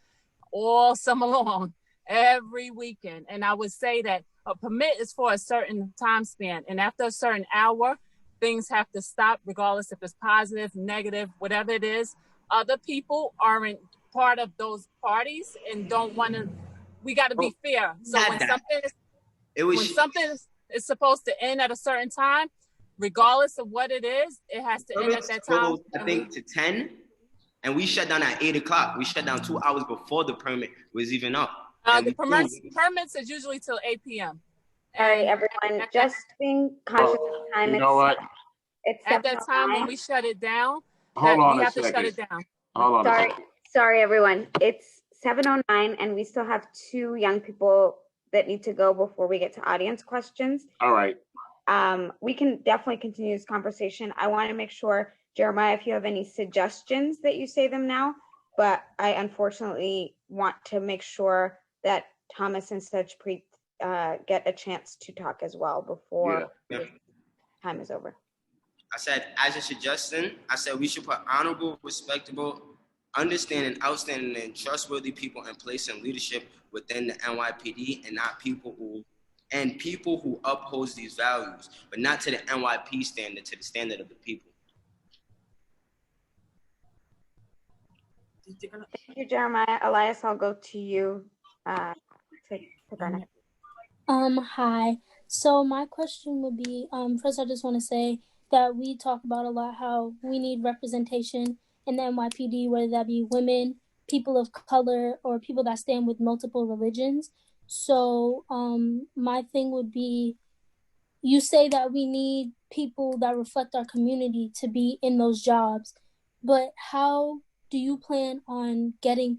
all summer long, every weekend. And I would say that a permit is for a certain time span. And after a certain hour, things have to stop, regardless if it's positive, negative, whatever it is. Other people aren't part of those parties and don't want to, we got to be fair. So when something is supposed to end at a certain time, regardless of what it is, it has to end at that time. I think to 10, and we shut down at 8 o'clock. We shut down 2 hours before the permit was even up. The permits is usually till 8 p.m. All right, everyone, just being conscious of time. You know what? It's at that time when we shut it down, Hold on we a have to second. shut it down. Hold on Sorry, everyone. It's 7:09, and we still have 2 young people that need to go before we get to audience questions. All right. We can definitely continue this conversation. I want to make sure, Jeremiah, if you have any suggestions that you say them now, but I unfortunately want to make sure that Thomas and Sejpreet get a chance to talk as well before time is over. I said, as a suggestion, I said we should put honorable, respectable, understanding, outstanding, and trustworthy people in place in leadership within the NYPD, and not people who uphold these values, but not to the NYP standard, to the standard of the people. Thank you, Jeremiah. Elias, I'll go to you. Hi. So my question would be, first I just want to say that we talk about a lot how we need representation in the NYPD, whether that be women, people of color or people that stand with multiple religions. So my thing would be, you say that we need people that reflect our community to be in those jobs, but how do you plan on getting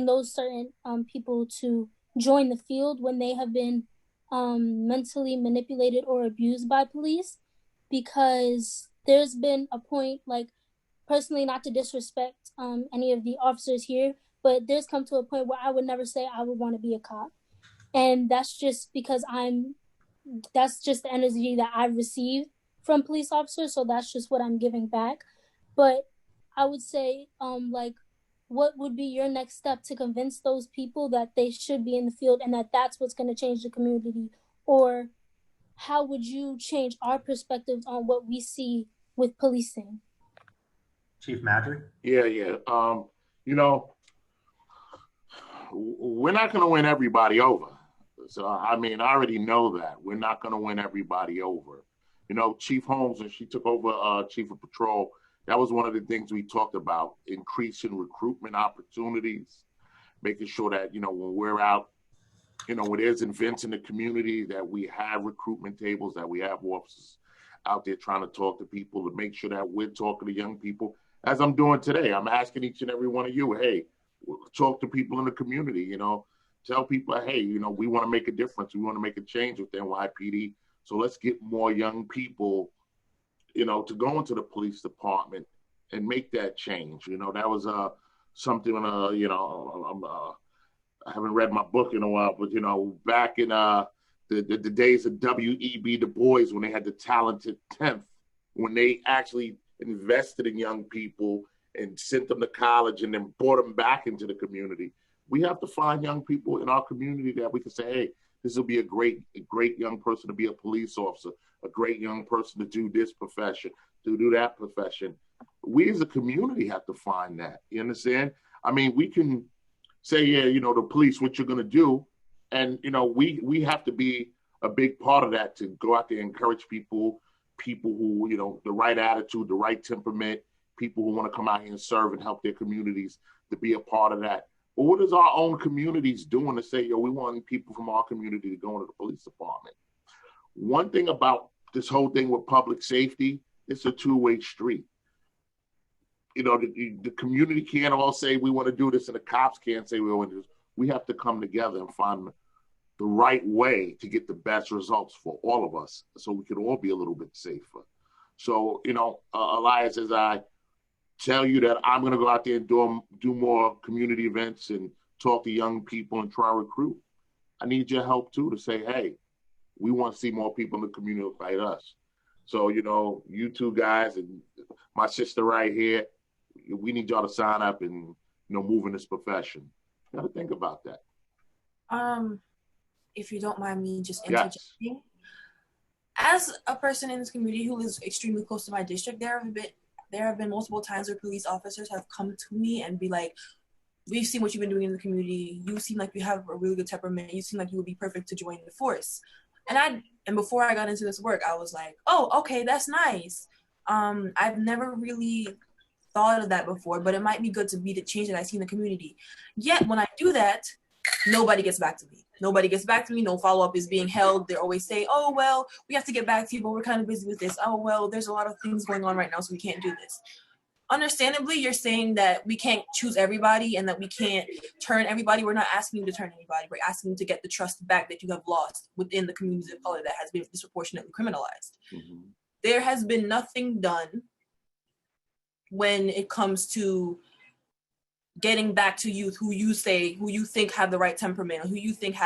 those certain people to join the field when they have been mentally manipulated or abused by police? Because there's been a point, like, personally, not to disrespect any of the officers here, but there's come to a point where I would never say I would want to be a cop. And that's just because that's just the energy that I've received from police officers, so that's just what I'm giving back. But I would say, like, what would be your next step to convince those people that they should be in the field and that that's what's going to change the community? Or how would you change our perspective on what we see with policing? Chief Madry? Yeah. You know, we're not going to win everybody over. So, I mean, I already know that. We're not going to win everybody over. You know, Chief Holmes, when she took over Chief of Patrol, that was one of the things we talked about, increasing recruitment opportunities, making sure that, you know, when we're out, you know, when there's events in the community, that we have recruitment tables, that we have officers out there trying to talk to people, to make sure that we're talking to young people. As I'm doing today, I'm asking each and every one of you, hey, talk to people in the community, you know, tell people, hey, you know, we want to make a difference. We want to make a change with NYPD. So let's get more young people, you know, to go into the police department and make that change. You know, that was something, you know, I haven't read my book in a while, but, you know, back in the days of W.E.B. Du Bois, when they had the talented 10th, when they actually invested in young people and sent them to college and then brought them back into the community. We have to find young people in our community that we can say, hey, this will be a great young person to be a police officer, a great young person to do this profession, to do that profession. We as a community have to find that. You understand? I mean, we can say, yeah, you know, the police, what you're going to do. And, you know, we have to be a big part of that, to go out there and encourage people who, you know, the right attitude, the right temperament, people who want to come out here and serve and help their communities, to be a part of that. But what is our own communities doing to say, yo, we want people from our community to go into the police department? One thing about this whole thing with public safety, it's a two-way street. You know, the community can't all say we want to do this, and the cops can't say we want to do this. We have to come together and find the right way to get the best results for all of us, so we can all be a little bit safer. So, you know, Elias, as I tell you that I'm going to go out there and do more community events and talk to young people and try to recruit, I need your help too, to say, hey, we want to see more people in the community like us. So, you know, you two guys and my sister right here, we need y'all to sign up and, you know, move in this profession. You got to think about that. If you don't mind me just interjecting. Yes. As a person in this community who lives extremely close to my district, there have been multiple times where police officers have come to me and be like, we've seen what you've been doing in the community. You seem like you have a really good temperament. You seem like you would be perfect to join the force. And before I got into this work, I was like, oh, okay, that's nice. I've never really thought of that before, but it might be good to be the change that I see in the community. Yet when I do that, nobody gets back to me. Nobody gets back to me. No follow-up is being held. They always say, oh, well, we have to get back to you, but we're kind of busy with this. Oh, well, there's a lot of things going on right now, so we can't do this. Understandably, you're saying that we can't choose everybody and that we can't turn everybody. We're not asking you to turn anybody. We're asking you to get the trust back that you have lost within the community of color that has been disproportionately criminalized. Mm-hmm. There has been nothing done when it comes to getting back to youth who you think have the right temperament, who you think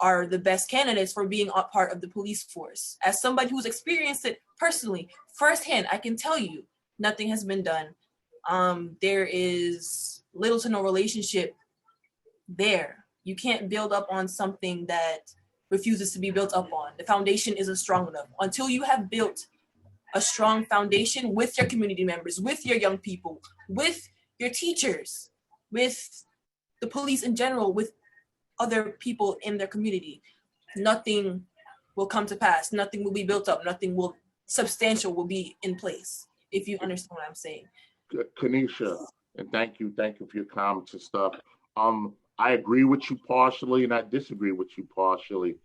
are the best candidates for being a part of the police force. As somebody who's experienced it personally, firsthand, I can tell you, nothing has been done. There is little to no relationship there. You can't build up on something that refuses to be built up on. The foundation isn't strong enough. Until you have built a strong foundation with your community members, with your young people, with your teachers, with the police in general, with other people in their community, nothing will come to pass. Nothing will be built up. Nothing substantial will be in place, if you understand what I'm saying. Kanisha, And thank you for your comments and stuff. I agree with you partially, and I disagree with you partially.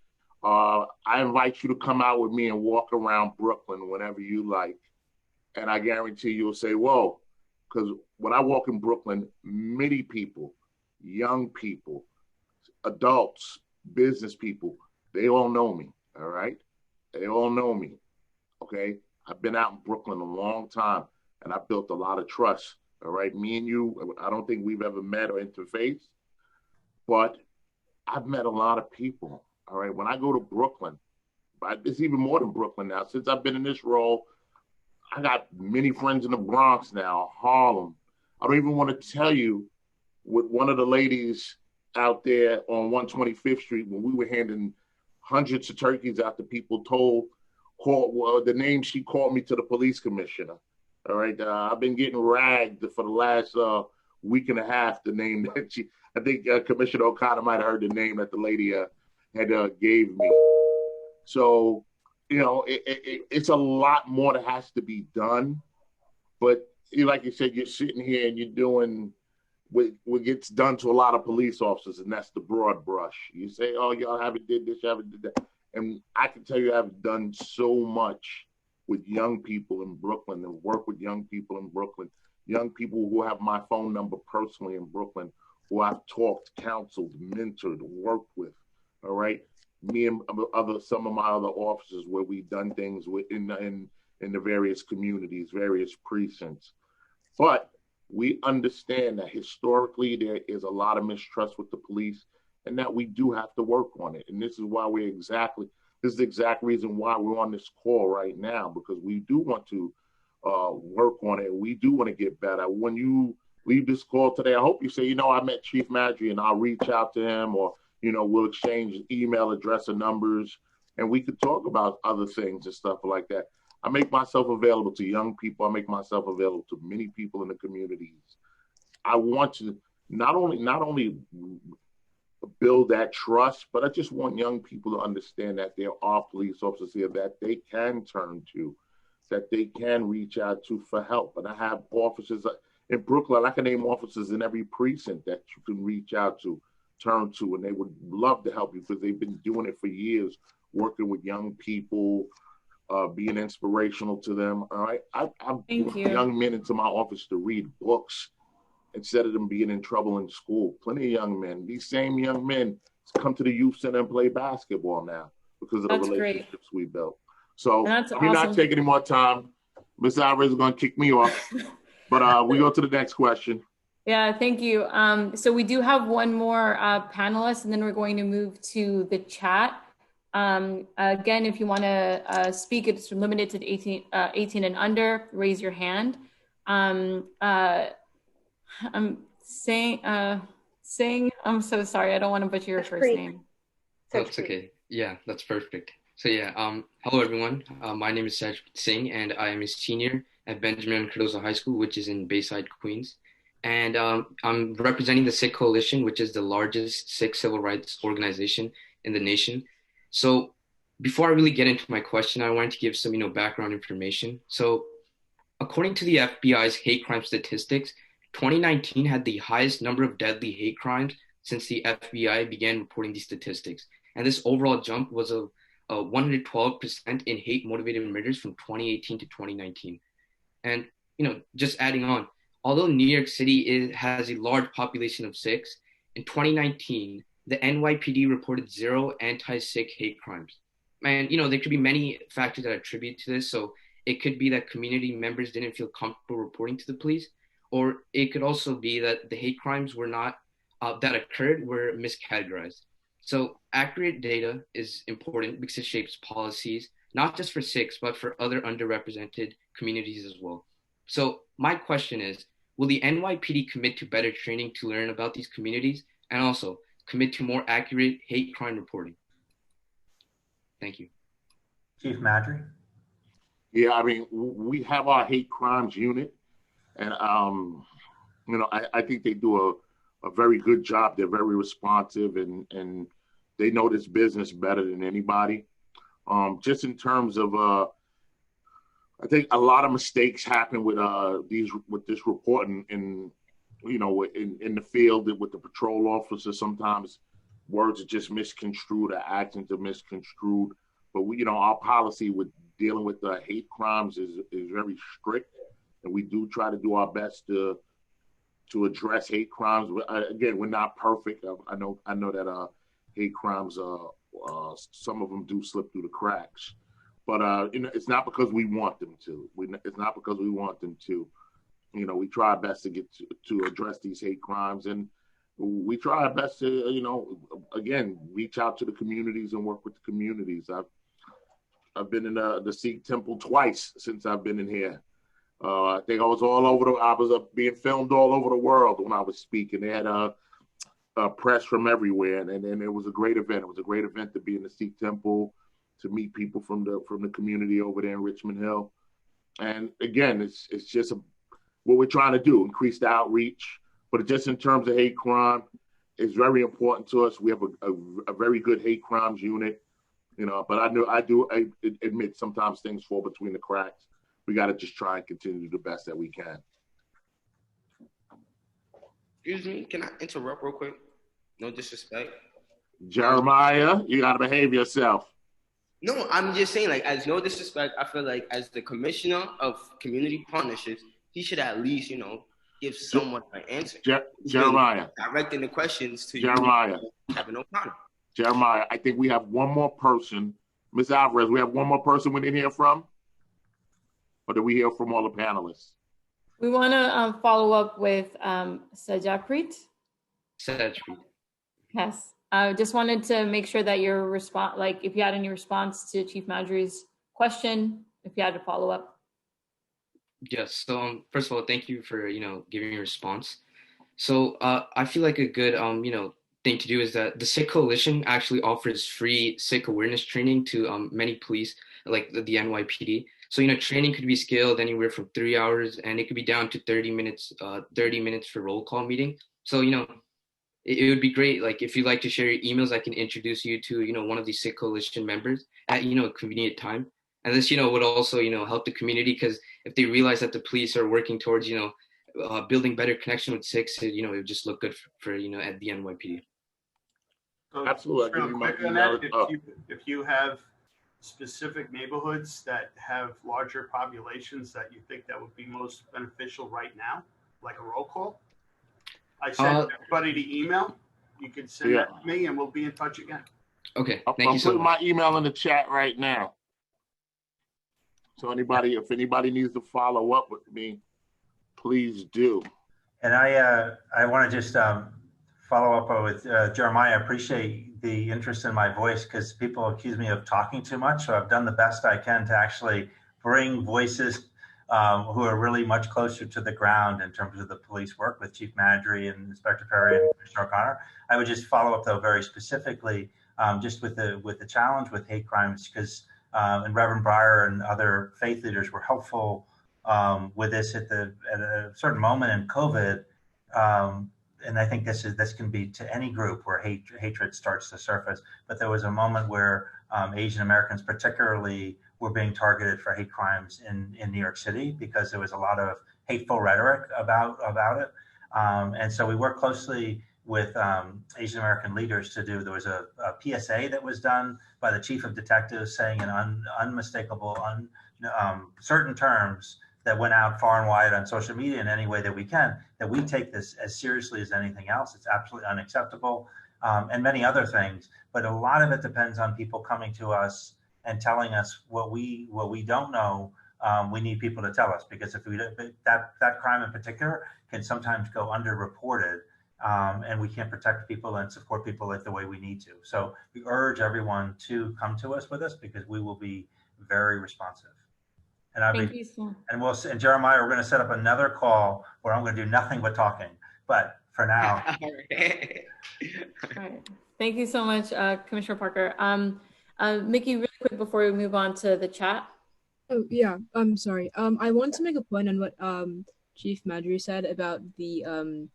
I invite you to come out with me and walk around Brooklyn whenever you like, and I guarantee you'll say, "Whoa," because when I walk in Brooklyn, many people, young people, adults, business people, they all know me. All right, they all know me. Okay, I've been out in Brooklyn a long time, and I built a lot of trust. All right, me and you, I don't think we've ever met or interfaced, but I've met a lot of people. All right, when I go to Brooklyn, but it's even more than Brooklyn now. Since I've been in this role, I got many friends in the Bronx now, Harlem. I don't even want to tell you with one of the ladies out there on 125th Street when we were handing hundreds of turkeys out to people called the name she called me to the police commissioner. All right, I've been getting ragged for the last week and a half. The name that I think Commissioner O'Connor might have heard the name that the lady had gave me. So, you know, it's a lot more that has to be done. But like you said, you're sitting here and you're doing what gets done to a lot of police officers, and that's the broad brush. You say, "Oh, y'all haven't did this, you haven't did that," and I can tell you, I've done so much with young people in Brooklyn and work with young people in Brooklyn, young people who have my phone number personally in Brooklyn, who I've talked, counseled, mentored, worked with. All right, me and some of my other officers where we've done things in the various communities, various precincts, but we understand that historically there is a lot of mistrust with the police and that we do have to work on it. And this is the exact reason why we're on this call right now, because we do want to work on it. We do want to get better. When you leave this call today, I hope you say, I met Chief Madry and I'll reach out to him, or, we'll exchange email address and numbers and we could talk about other things and stuff like that. I make myself available to young people. I make myself available to many people in the communities. I want to not only build that trust, but I just want young people to understand that there are police officers here that they can turn to, that they can reach out to for help. And I have officers in Brooklyn. I can name officers in every precinct that you can reach out to, turn to, and they would love to help you because they've been doing it for years, working with young people, being inspirational to them. All right, I bring young men into my office to read books instead of them being in trouble in school. Plenty of young men. These same young men come to the youth center and play basketball now because of the relationships we built. So let me not take any more time. Ms. Alvarez is going to kick me off, but we go to the next question. Yeah, thank you. So we do have one more panelist, and then we're going to move to the chat. Again, if you want to speak, it's limited to 18 and under. Raise your hand. I'm saying, I'm so sorry. I don't want to butcher your first name. That's okay. Yeah, that's perfect. So yeah, hello everyone. My name is Sajid Singh, and I am a senior at Benjamin Cardozo High School, which is in Bayside, Queens. And I'm representing the Sikh Coalition, which is the largest Sikh civil rights organization in the nation. So before I really get into my question, I wanted to give some, background information. So according to the FBI's hate crime statistics, 2019 had the highest number of deadly hate crimes since the FBI began reporting these statistics. And this overall jump was a 112% in hate-motivated murders from 2018 to 2019. And, just adding on, although New York City has a large population of Sikhs, in 2019, the NYPD reported 0 anti-Sikh hate crimes. And, there could be many factors that attribute to this. So it could be that community members didn't feel comfortable reporting to the police, or it could also be that the hate crimes were not, that occurred were miscategorized. So accurate data is important because it shapes policies, not just for Sikhs, but for other underrepresented communities as well. So my question is, will the NYPD commit to better training to learn about these communities and also commit to more accurate hate crime reporting? Thank you. Chief Madry? Yeah, I mean, we have our hate crimes unit, and I think they do a very good job. They're very responsive, and they know this business better than anybody. Just in terms of, I think a lot of mistakes happen with this reporting, and you know, in the field with the patrol officers, sometimes words are just misconstrued or actions are misconstrued. But we, you know, our policy with dealing with hate crimes is very strict, and we do try to do our best to address hate crimes. Again, we're not perfect. I know that hate crimes, some of them do slip through the cracks, but you know, it's not because we want them to. It's not because we want them to. You know, we try our best to get to address these hate crimes, and we try our best to, you know, again, reach out to the communities and work with the communities. I've been in the Sikh temple twice since I've been in here. I think I was being filmed all over the world when I was speaking. They had press from everywhere, and it was a great event. It was a great event to be in the Sikh temple, to meet people from the community over there in Richmond Hill. And again, it's just what we're trying to do, increase the outreach. But just in terms of hate crime, it's very important to us. We have a very good hate crimes unit, you know. But I admit sometimes things fall between the cracks. We got to just try and continue to do the best that we can. Excuse me, can I interrupt real quick? No disrespect. Jeremiah, you got to behave yourself. No, I'm just saying, like, as no disrespect, I feel like as the commissioner of community partnerships, he should at least, you know, give someone an answer. Jeremiah. Directing the questions to Jeremiah. you, Kevin O'Connor. Jeremiah, I think we have one more person. Ms. Alvarez, we have one more person we didn't hear from? Or did we hear from all the panelists? We want to follow up with Sajaprit. Sajaprit. Yes. Just wanted to make sure that your response, like if you had any response to Chief Madry's question, if you had to follow up. Yes. So first of all, thank you for, you know, giving your response. So I feel like a good, you know, thing to do is that the Sikh Coalition actually offers free Sikh awareness training to many police, like the NYPD. So, you know, training could be scaled anywhere from 3 hours, and it could be down to 30 minutes for roll call meeting. So, you know, it would be great. Like, if you'd like to share your emails, I can introduce you to, you know, one of these Sikh Coalition members at, you know, a convenient time. And this, you know, would also, you know, help the community, because if they realize that the police are working towards, you know, building better connection with Sikhs, you know, it would just look good for you know, at the NYPD. So absolutely. Real quick on that, if you have specific neighborhoods that have larger populations that you think that would be most beneficial right now, like a roll call, I sent everybody the email. You can send that to me, and we'll be in touch again. Okay, thank you so much. I'm putting my email in the chat right now. So if anybody needs to follow up with me, please do. And I want to just follow up with Jeremiah. I appreciate the interest in my voice, because people accuse me of talking too much. So I've done the best I can to actually bring voices who are really much closer to the ground in terms of the police work with Chief Madry and Inspector Perry and Commissioner O'Connor. I would just follow up, though, very specifically just with the challenge with hate crimes, because and Reverend Breyer and other faith leaders were helpful with this at a certain moment in COVID. And I think this can be to any group where hatred starts to surface. But there was a moment where Asian Americans particularly were being targeted for hate crimes in New York City, because there was a lot of hateful rhetoric about it. And so we worked closely with Asian American leaders there was a PSA that was done by the chief of detectives saying in unmistakable, certain terms that went out far and wide on social media in any way that we can, that we take this as seriously as anything else. It's absolutely unacceptable, and many other things. But a lot of it depends on people coming to us and telling us what we don't know. We need people to tell us, because if that crime in particular can sometimes go underreported, and we can't protect people and support people like the way we need to. So we urge everyone to come to us with us, because we will be very responsive. And and Jeremiah, we're going to set up another call where I'm going to do nothing but talking. But for now, all right. Thank you so much, Commissioner Parker. Mickey, really quick before we move on to the chat. Oh yeah, I'm sorry. I want to make a point on what Chief Madry said about the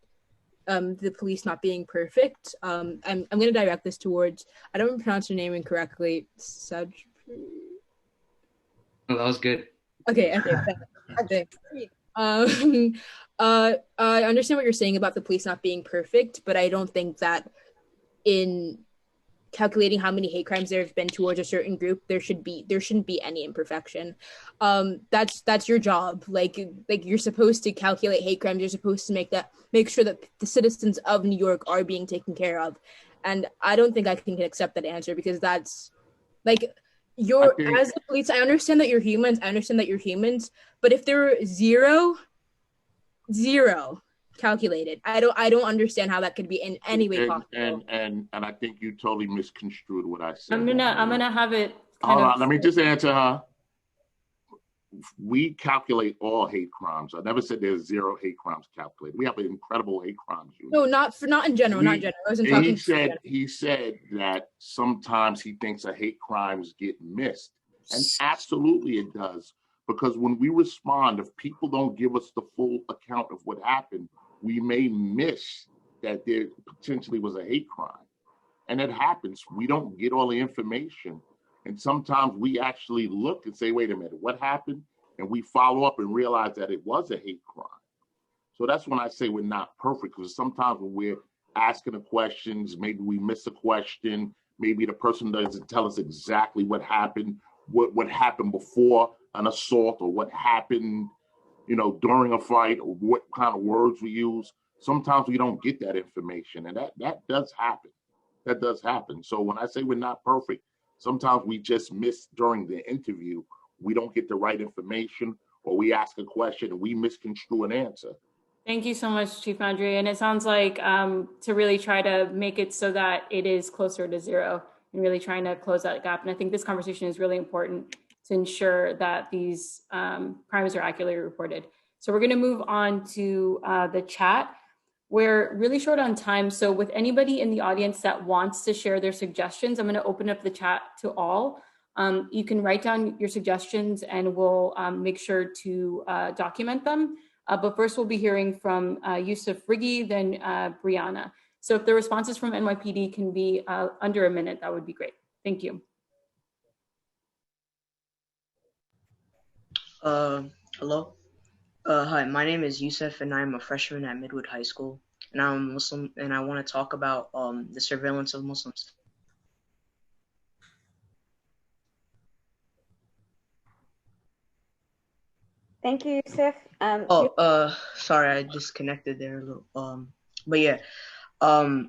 police not being perfect. I'm going to direct this towards, I don't pronounce your name incorrectly. Oh, that was good. Okay. I understand what you're saying about the police not being perfect, but I don't think that in calculating how many hate crimes there have been towards a certain group, there shouldn't be any imperfection. That's your job. Like you're supposed to calculate hate crimes. You're supposed to make sure that the citizens of New York are being taken care of. And I don't think I can accept that answer, because that's like as the police. I understand that you're humans. But if there were zero calculated, I don't understand how that could be in any way possible. And I think you totally misconstrued what I said. I'm gonna have it. Hold on, let me just answer her. We calculate all hate crimes. I never said there's zero hate crimes calculated. We have an incredible hate crimes unit. No, not in general. I wasn't talking. He said that sometimes he thinks that hate crimes get missed, and absolutely it does. Because when we respond, if people don't give us the full account of what happened, we may miss that there potentially was a hate crime. And it happens. We don't get all the information. And sometimes we actually look and say, wait a minute, what happened? And we follow up and realize that it was a hate crime. So that's when I say we're not perfect, because sometimes when we're asking the questions, maybe we miss a question, maybe the person doesn't tell us exactly what happened, what happened before an assault, or what happened, during a fight, or what kind of words we use. Sometimes we don't get that information, and that does happen. That does happen. So when I say we're not perfect, sometimes we just miss during the interview. We don't get the right information, or we ask a question and we misconstrue an answer. Thank you so much, Chief Madry. And it sounds like to really try to make it so that it is closer to zero, and really trying to close that gap. And I think this conversation is really important to ensure that these crimes are accurately reported. So we're going to move on to the chat. We're really short on time. So with anybody in the audience that wants to share their suggestions, I'm going to open up the chat to all. You can write down your suggestions and we'll make sure to document them. But first we'll be hearing from Yusuf Riggi, then Brianna. So if the responses from NYPD can be under a minute, that would be great. Thank you. Hello. Hi, my name is Yusuf and I'm a freshman at Midwood High School. And I'm Muslim, and I want to talk about the surveillance of Muslims. Thank you, Yusuf. Sorry, I disconnected there a little. But yeah, I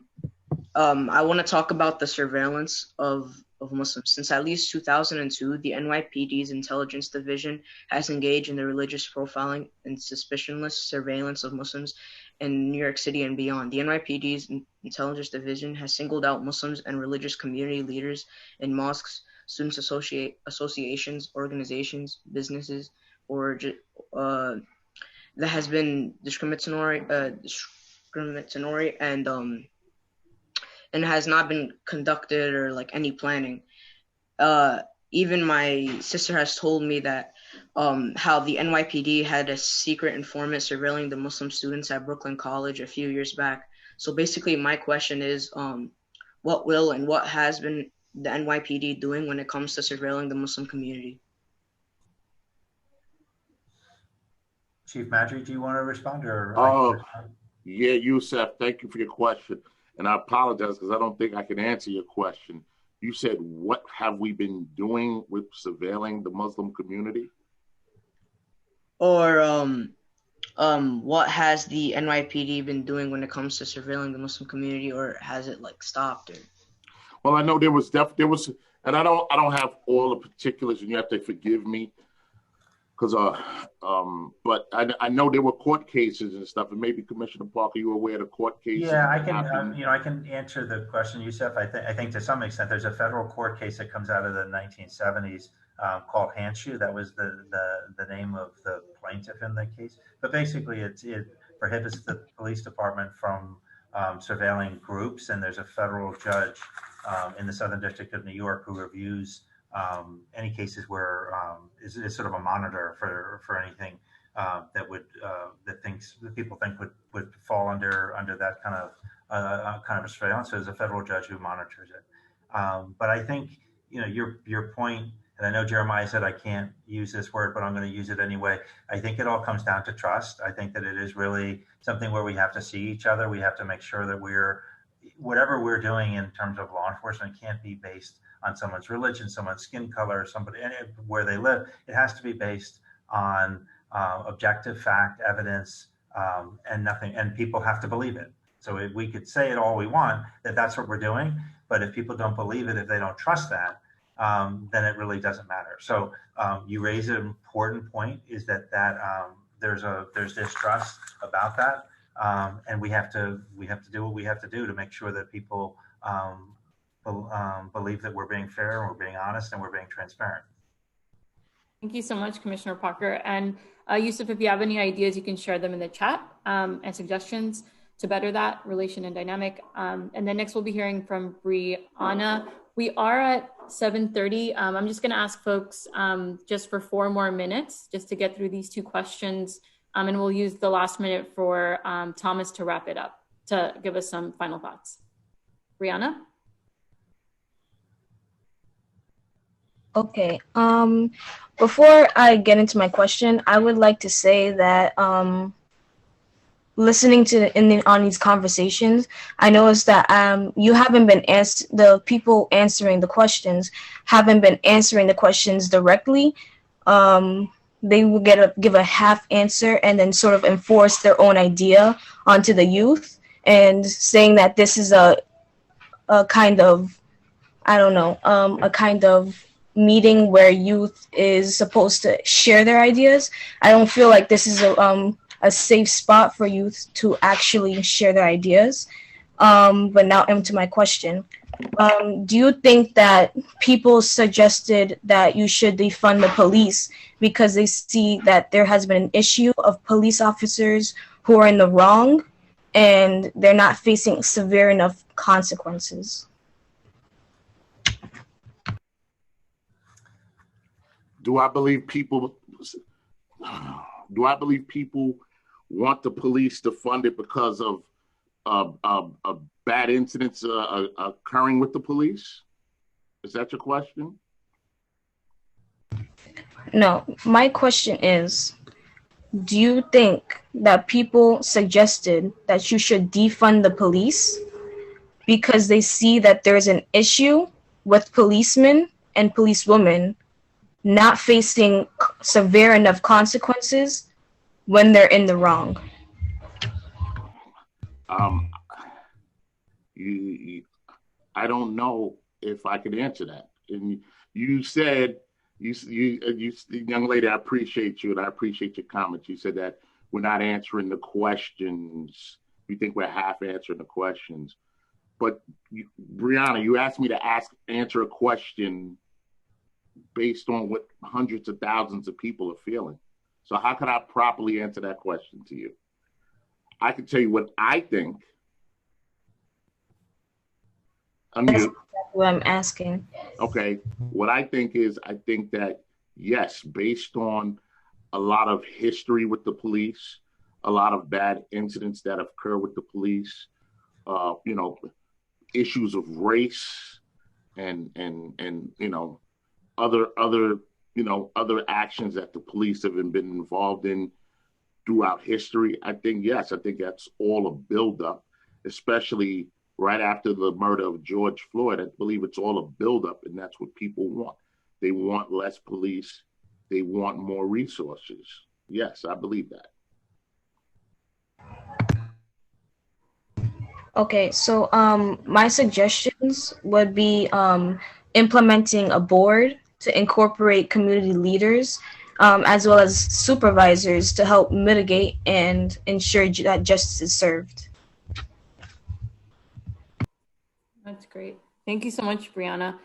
want to talk about the surveillance of Muslims. Since at least 2002, the NYPD's Intelligence Division has engaged in the religious profiling and suspicionless surveillance of Muslims in New York City and beyond. The NYPD's Intelligence Division has singled out Muslims and religious community leaders in mosques, students associations, organizations, businesses, or that has been discriminatory and has not been conducted or like any planning. Even my sister has told me that how the NYPD had a secret informant surveilling the Muslim students at Brooklyn College a few years back. So basically my question is, what will and what has been the NYPD doing when it comes to surveilling the Muslim community? Chief Madry, do you want to respond, or? Yeah, Yusuf, thank you for your question. And I apologize because I don't think I can answer your question. You said, what have we been doing with surveilling the Muslim community? Or what has the NYPD been doing when it comes to surveilling the Muslim community, or has it like stopped? Or? Well, I know there was, and I don't have all the particulars, and you have to forgive me. Because, but I know there were court cases and stuff, and maybe Commissioner Parker, you were aware of the court cases? Yeah, I can, I can answer the question, Yusuf. I think to some extent there's a federal court case that comes out of the 1970s called Hanshu. That was the name of the plaintiff in the case. But basically, it prohibits the police department from surveilling groups, and there's a federal judge in the Southern District of New York who reviews any cases where is sort of a monitor for anything that people think would fall under that kind of surveillance. So there's a federal judge who monitors it. But I think your point And I know Jeremiah said I can't use this word, but I'm going to use it anyway. I think it all comes down to trust. I think that it is really something where we have to see each other. We have to make sure that whatever we're doing in terms of law enforcement can't be based on someone's religion, someone's skin color, where they live. It has to be based on objective fact, evidence, and nothing. And people have to believe it. So we could say it all we want, that that's what we're doing. But if people don't believe it, if they don't trust that, then it really doesn't matter. So you raise an important point, is that there's distrust about that, and we have to do what we have to do to make sure that people believe that we're being fair, and we're being honest, and we're being transparent. Thank you so much, Commissioner Parker. And Yusuf, if you have any ideas, you can share them in the chat, and suggestions to better that relation and dynamic. And then next we'll be hearing from Brianna. We are at 7:30. I'm just gonna ask folks just for 4 more minutes just to get through these 2 questions. And we'll use the last minute for Thomas to wrap it up, to give us some final thoughts. Brianna? Okay, before I get into my question, I would like to say that listening to on these conversations, I noticed that you haven't been the people answering the questions haven't been answering the questions directly. They will give a half answer and then sort of enforce their own idea onto the youth, and saying that this is a kind of, I don't know, a kind of meeting where youth is supposed to share their ideas. I don't feel like this is a safe spot for youth to actually share their ideas. But now into my question. Do you think that people suggested that you should defund the police because they see that there has been an issue of police officers who are in the wrong and they're not facing severe enough consequences? Do I believe people want the police to fund it because of bad incidents occurring with the police? Is that your question? No, my question is, do you think that people suggested that you should defund the police because they see that there's an issue with policemen and policewomen not facing severe enough consequences when they're in the wrong? I don't know if I could answer that. And you said, you young lady, I appreciate you and I appreciate your comments. You said that we're not answering the questions. You think we're half answering the questions. But Brianna, you asked me to answer a question based on what hundreds of thousands of people are feeling. So how could I properly answer that question to you? I can tell you what I think. That's exactly what I'm asking. Okay, what I think is, I think that yes, based on a lot of history with the police, a lot of bad incidents that occur with the police, issues of race and other actions that the police have been involved in throughout history. I think that's all a buildup, especially right after the murder of George Floyd. I believe it's all a buildup, and that's what people want. They want less police. They want more resources. Yes, I believe that. Okay, so my suggestions would be implementing a board to incorporate community leaders as well as supervisors to help mitigate and ensure that justice is served. That's great. Thank you so much, Brianna.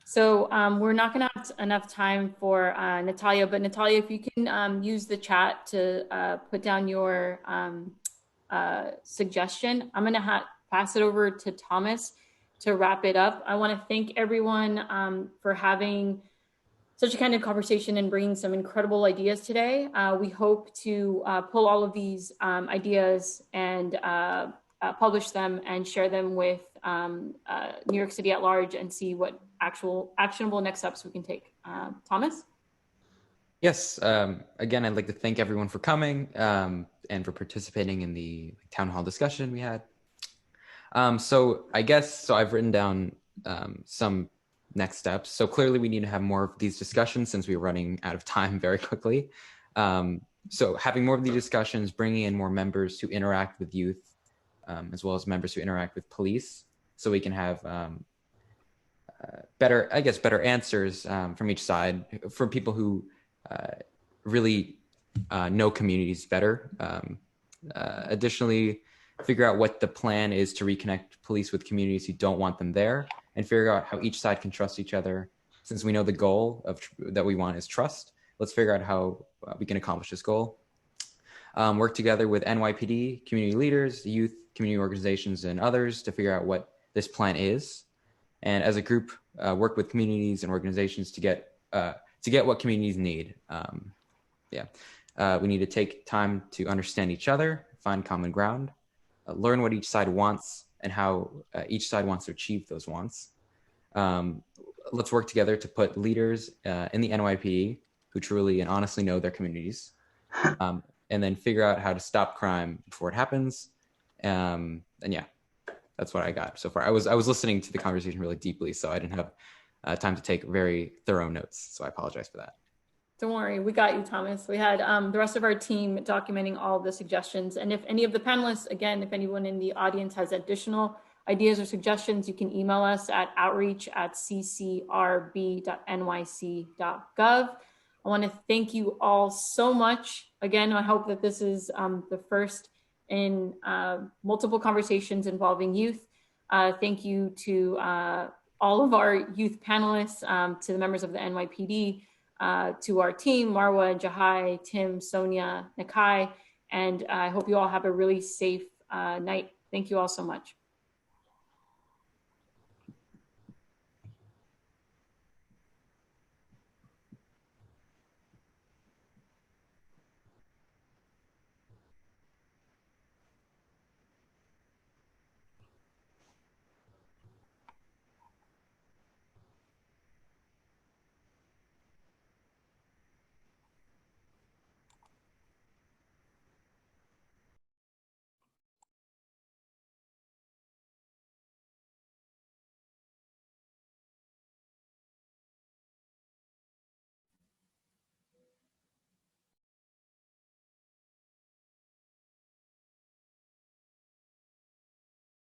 So we're not going to have enough time for Natalia, but Natalia, if you can use the chat to put down your suggestion, I'm going to pass it over to Thomas to wrap it up. I want to thank everyone for having such a candid conversation and bringing some incredible ideas today. We hope to pull all of these ideas and publish them and share them with New York City at large and see what actionable next steps we can take. Thomas? Yes, again, I'd like to thank everyone for coming and for participating in the town hall discussion we had. So I've written down some next steps. So clearly we need to have more of these discussions since we're running out of time very quickly. So having more of these discussions, bringing in more members who interact with youth, as well as members who interact with police, so we can have better answers from each side from people who really know communities better. Additionally, figure out what the plan is to reconnect police with communities who don't want them there, and figure out how each side can trust each other. Since we know the goal that we want is trust, let's figure out how we can accomplish this goal. Work together with NYPD, community leaders, youth, community organizations, and others to figure out what this plan is. And as a group, work with communities and organizations to get what communities need. We need to take time to understand each other, find common ground, learn what each side wants and how each side wants to achieve those wants. Let's work together to put leaders in the NYPD who truly and honestly know their communities, and then figure out how to stop crime before it happens. And yeah, that's what I got so far. I was listening to the conversation really deeply, so I didn't have time to take very thorough notes. So I apologize for that. Don't worry, we got you, Thomas. We had the rest of our team documenting all of the suggestions. And if any of the panelists, again, if anyone in the audience has additional ideas or suggestions, you can email us at outreach@ccrb.nyc.gov. I want to thank you all so much. Again, I hope that this is the first in multiple conversations involving youth. Thank you to all of our youth panelists, to the members of the NYPD, to our team, Marwa, Jahai, Tim, Sonia, Nakai, and I hope you all have a really safe night. Thank you all so much.